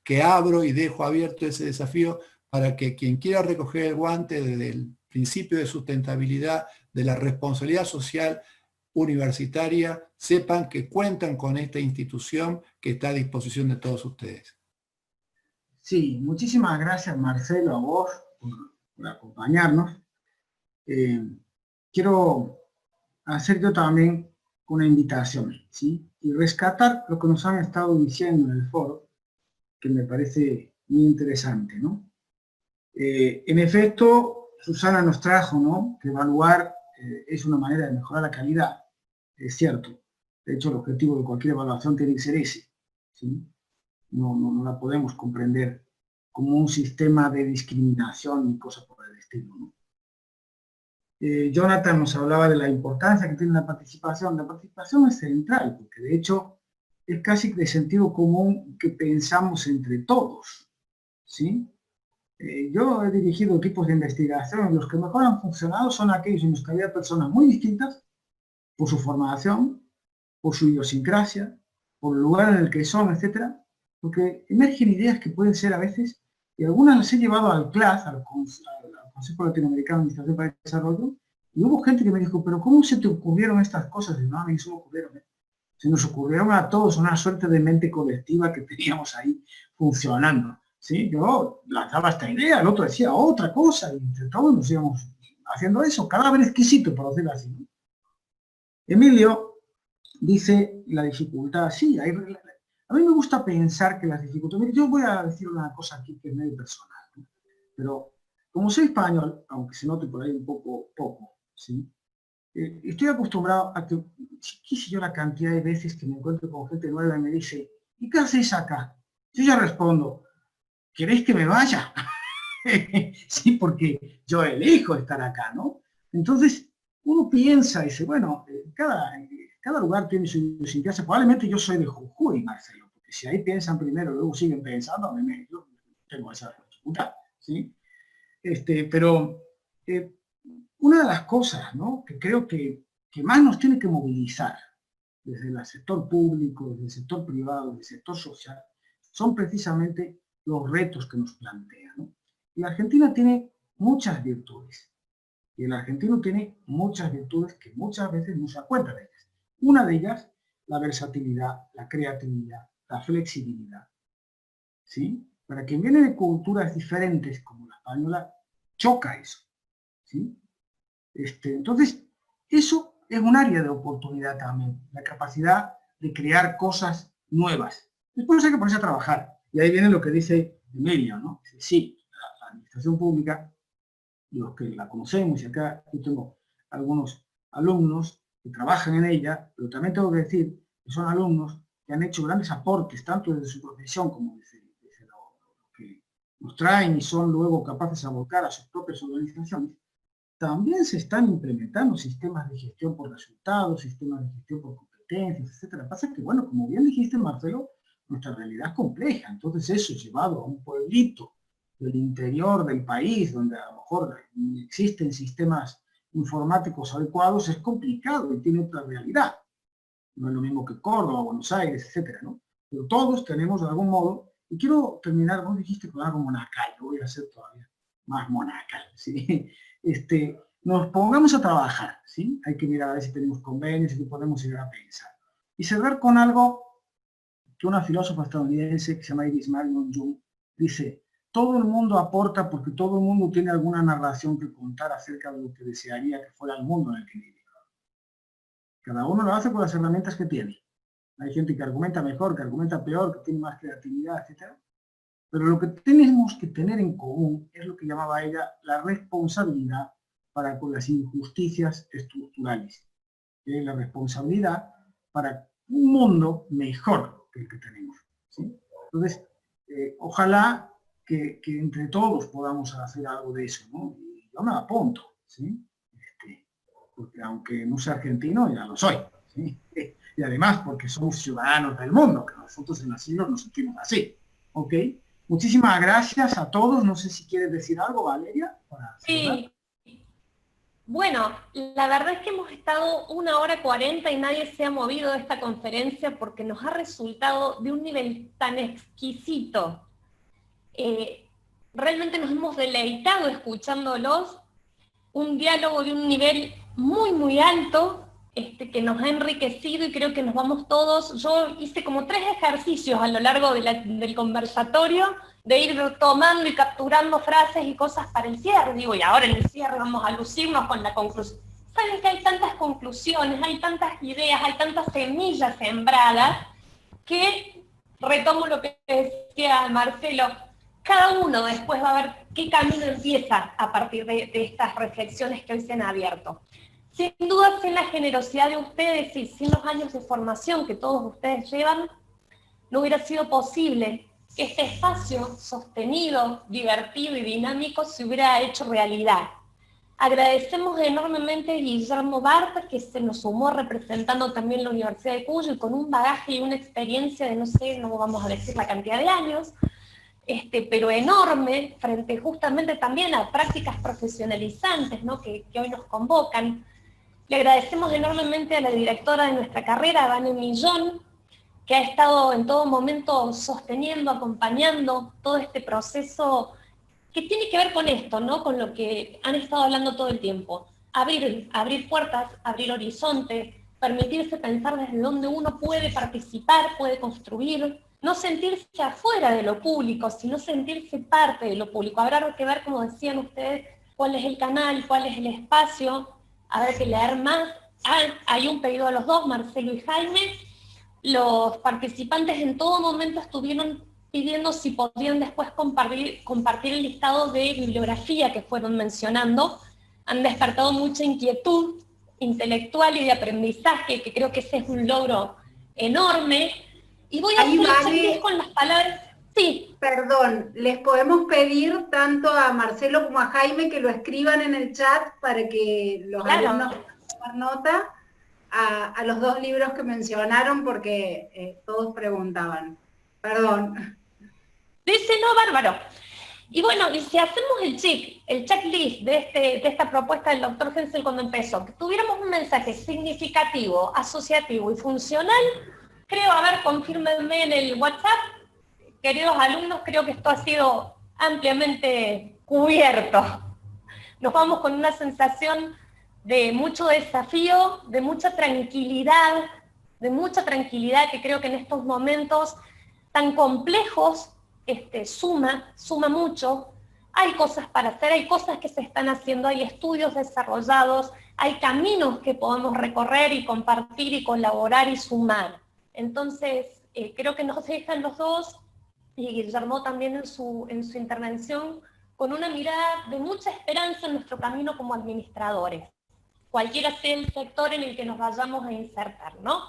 que abro y dejo abierto ese desafío para que quien quiera recoger el guante desde el principio de sustentabilidad, de la responsabilidad social universitaria, sepan que cuentan con esta institución que está a disposición de todos ustedes. Sí, muchísimas gracias Marcelo, a vos por acompañarnos. Quiero hacer yo también una invitación, ¿sí? Y rescatar lo que nos han estado diciendo en el foro, que me parece muy interesante, ¿no? En efecto, Susana nos trajo, ¿no?, que evaluar es una manera de mejorar la calidad. Es cierto. De hecho, el objetivo de cualquier evaluación tiene que ser ese, ¿sí? No la podemos comprender como un sistema de discriminación y cosas por el estilo, ¿no? Jonathan nos hablaba de la importancia que tiene la participación. La participación es central, porque de hecho es casi de sentido común que pensamos entre todos, ¿sí? Yo he dirigido equipos de investigación y los que mejor han funcionado son aquellos en los que había personas muy distintas por su formación, por su idiosincrasia, por el lugar en el que son, etc. Porque emergen ideas que pueden ser a veces, y algunas las he llevado al CLAS, al Consejo Latinoamericano de Administración para el Desarrollo, y hubo gente que me dijo, pero ¿cómo se te ocurrieron estas cosas? Y no, a mí se me ocurrieron. Se nos ocurrieron a todos una suerte de mente colectiva que teníamos ahí funcionando. ¿Sí? Yo lanzaba esta idea, el otro decía otra cosa, y entre todos nos íbamos haciendo eso, cadáver exquisito, por decirlo así, ¿no? Emilio dice la dificultad, sí, a mí me gusta pensar que las dificultades, yo voy a decir una cosa aquí que es medio personal, ¿no? Pero como soy español, aunque se note por ahí un poco, ¿sí? Estoy acostumbrado a que, qué sé yo, la cantidad de veces que me encuentro con gente nueva y me dice, ¿y qué haces acá? Yo ya respondo, ¿queréis que me vaya? sí, porque yo elijo estar acá, ¿no? Entonces, uno piensa y dice, bueno, cada lugar tiene su idiosincrasia. Probablemente yo soy de Jujuy, Marcelo, porque si ahí piensan primero, luego siguen pensando, yo tengo esa dificultad, ¿sí? Pero una de las cosas, ¿no?, que creo que más nos tiene que movilizar desde el sector público, desde el sector privado, desde el sector social, son precisamente los retos que nos plantean, ¿no? Y la Argentina tiene muchas virtudes. Y el argentino tiene muchas virtudes que muchas veces no se da cuenta de ellas. Una de ellas, la versatilidad, la creatividad, la flexibilidad, ¿sí? Para quien viene de culturas diferentes, como la española, choca eso, ¿sí? Entonces, eso es un área de oportunidad también, la capacidad de crear cosas nuevas. Después hay que ponerse a trabajar. Y ahí viene lo que dice Emilio, ¿no? Dice, sí, la administración pública, los que la conocemos, y acá yo tengo algunos alumnos que trabajan en ella, pero también tengo que decir que son alumnos que han hecho grandes aportes, tanto desde su profesión como desde lo que nos traen y son luego capaces de abocar a sus propias organizaciones. También se están implementando sistemas de gestión por resultados, sistemas de gestión por competencias, etc. Lo que pasa es que, bueno, como bien dijiste, Marcelo, nuestra realidad es compleja. Entonces eso, llevado a un pueblito del interior del país, donde a lo mejor existen sistemas informáticos adecuados, es complicado y tiene otra realidad. No es lo mismo que Córdoba, Buenos Aires, etc., ¿no? Pero todos tenemos de algún modo, y quiero terminar, vos dijiste con algo monacal, lo voy a hacer todavía más monacal, ¿sí? Nos pongamos a trabajar, ¿sí? Hay que mirar a ver si tenemos convenios y que podemos llegar a pensar. Y cerrar con algo que una filósofa estadounidense que se llama Iris Marion Jung dice: todo el mundo aporta porque todo el mundo tiene alguna narración que contar acerca de lo que desearía que fuera el mundo en el que vive. Cada uno lo hace con las herramientas que tiene. Hay gente que argumenta mejor, que argumenta peor, que tiene más creatividad, etc. Pero lo que tenemos que tener en común es lo que llamaba ella la responsabilidad para con las injusticias estructurales. Es la responsabilidad para un mundo mejor que el que tenemos, ¿sí? Entonces, ojalá que entre todos podamos hacer algo de eso, ¿no? Y yo me apunto, ¿sí? Porque aunque no sea argentino, ya lo soy, ¿sí? Y además porque somos ciudadanos del mundo, que nosotros en asilo nos sentimos así, ¿ok? Muchísimas gracias a todos. No sé si quieres decir algo, Valeria. Sí. Bueno, la verdad es que hemos estado 1 hora 40 y nadie se ha movido de esta conferencia porque nos ha resultado de un nivel tan exquisito. Realmente nos hemos deleitado escuchándolos, un diálogo de un nivel muy, muy alto, que nos ha enriquecido y creo que nos vamos todos. Yo hice como 3 ejercicios a lo largo del conversatorio, de ir tomando y capturando frases y cosas para el cierre. Digo, y ahora en el cierre vamos a lucirnos con la conclusión. Saben que hay tantas conclusiones, hay tantas ideas, hay tantas semillas sembradas, que retomo lo que decía Marcelo, cada uno después va a ver qué camino empieza a partir de estas reflexiones que hoy se han abierto. Sin duda, sin la generosidad de ustedes y sin los años de formación que todos ustedes llevan, no hubiera sido posible que este espacio sostenido, divertido y dinámico se hubiera hecho realidad. Agradecemos enormemente a Guillermo Barta, que se nos sumó representando también la Universidad de Cuyo y con un bagaje y una experiencia de, no sé, no vamos a decir la cantidad de años, pero enorme, frente justamente también a prácticas profesionalizantes, ¿no?, que hoy nos convocan. Le agradecemos enormemente a la directora de nuestra carrera, Vane Millón, que ha estado en todo momento sosteniendo, acompañando todo este proceso que tiene que ver con esto, ¿no?, con lo que han estado hablando todo el tiempo. Abrir puertas, abrir horizontes, permitirse pensar desde donde uno puede participar, puede construir, no sentirse afuera de lo público, sino sentirse parte de lo público. Habrá que ver, como decían ustedes, cuál es el canal, cuál es el espacio, habrá que leer más. Hay un pedido a los dos, Marcelo y Jaime. Los participantes en todo momento estuvieron pidiendo si podían después compartir el listado de bibliografía que fueron mencionando. Han despertado mucha inquietud intelectual y de aprendizaje, que creo que ese es un logro enorme. Y voy a hacer con las palabras. Sí. Perdón, les podemos pedir tanto a Marcelo como a Jaime que lo escriban en el chat para que los alumnos puedan tomar nota a los dos libros que mencionaron, porque todos preguntaban. Perdón. Dice, no, bárbaro. Y bueno, y si hacemos el checklist de esta propuesta del doctor Hensel cuando empezó, que tuviéramos un mensaje significativo, asociativo y funcional, creo, a ver, confírmenme en el WhatsApp, queridos alumnos, creo que esto ha sido ampliamente cubierto. Nos vamos con una sensación de mucho desafío, de mucha tranquilidad que creo que en estos momentos tan complejos suma mucho. Hay cosas para hacer, hay cosas que se están haciendo, hay estudios desarrollados, hay caminos que podemos recorrer y compartir y colaborar y sumar. Entonces, creo que nos dejan los dos, y Guillermo también en su intervención, con una mirada de mucha esperanza en nuestro camino como administradores, cualquiera sea el sector en el que nos vayamos a insertar, ¿no?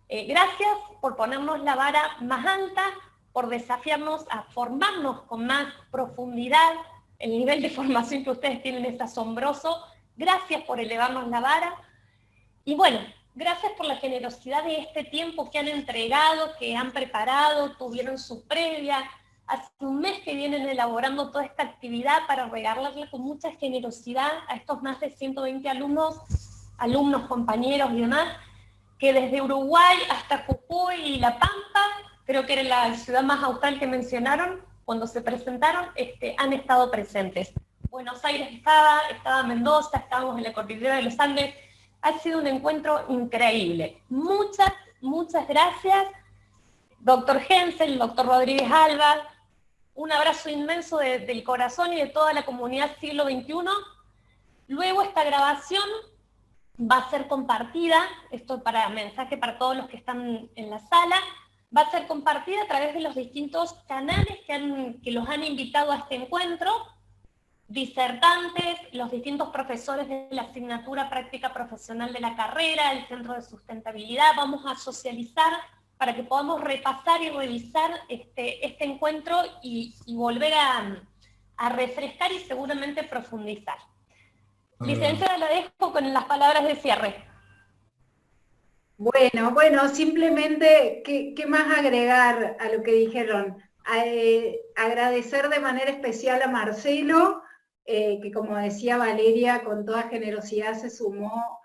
Gracias por ponernos la vara más alta, por desafiarnos a formarnos con más profundidad. El nivel de formación que ustedes tienen es asombroso. Gracias por elevarnos la vara. Y bueno, gracias por la generosidad de este tiempo que han entregado, que han preparado, tuvieron su previa. Hace un mes que vienen elaborando toda esta actividad para regalarla con mucha generosidad a estos más de 120 alumnos, compañeros y demás, que desde Uruguay hasta Jujuy y La Pampa, creo que era la ciudad más austral que mencionaron cuando se presentaron, han estado presentes. Buenos Aires estaba Mendoza, estábamos en la cordillera de los Andes. Ha sido un encuentro increíble. Muchas gracias, doctor Hensel, doctor Rodríguez Alba. Un abrazo inmenso del corazón y de toda la comunidad Siglo XXI. Luego esta grabación va a ser compartida, esto para mensaje para todos los que están en la sala, va a ser compartida a través de los distintos canales que los han invitado a este encuentro, disertantes, los distintos profesores de la asignatura práctica profesional de la carrera, el Centro de Sustentabilidad. Vamos a socializar para que podamos repasar y revisar este encuentro y volver a refrescar y seguramente profundizar. Licenciada, la dejo con las palabras de cierre. Bueno, simplemente, ¿qué más agregar a lo que dijeron? Agradecer de manera especial a Marcelo, que como decía Valeria, con toda generosidad se sumó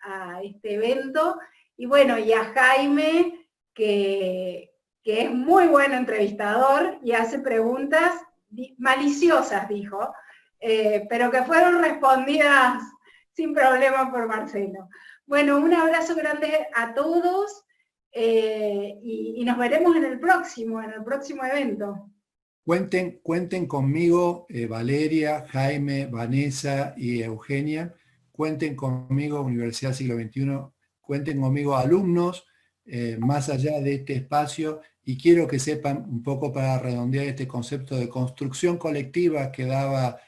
a este evento, y bueno, y a Jaime, que es muy buen entrevistador y hace preguntas maliciosas, dijo, pero que fueron respondidas sin problema por Marcelo. Bueno, un abrazo grande a todos y nos veremos en el próximo evento. Cuenten conmigo, Valeria, Jaime, Vanessa y Eugenia. Cuenten conmigo, Universidad Siglo XXI. Cuenten conmigo, alumnos, más allá de este espacio. Y quiero que sepan un poco, para redondear este concepto de construcción colectiva que daba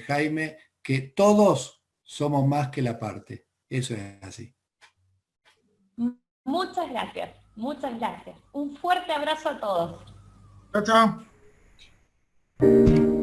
Jaime, que todos somos más que la parte. Eso es así. Muchas gracias. Un fuerte abrazo a todos. Chao, chao.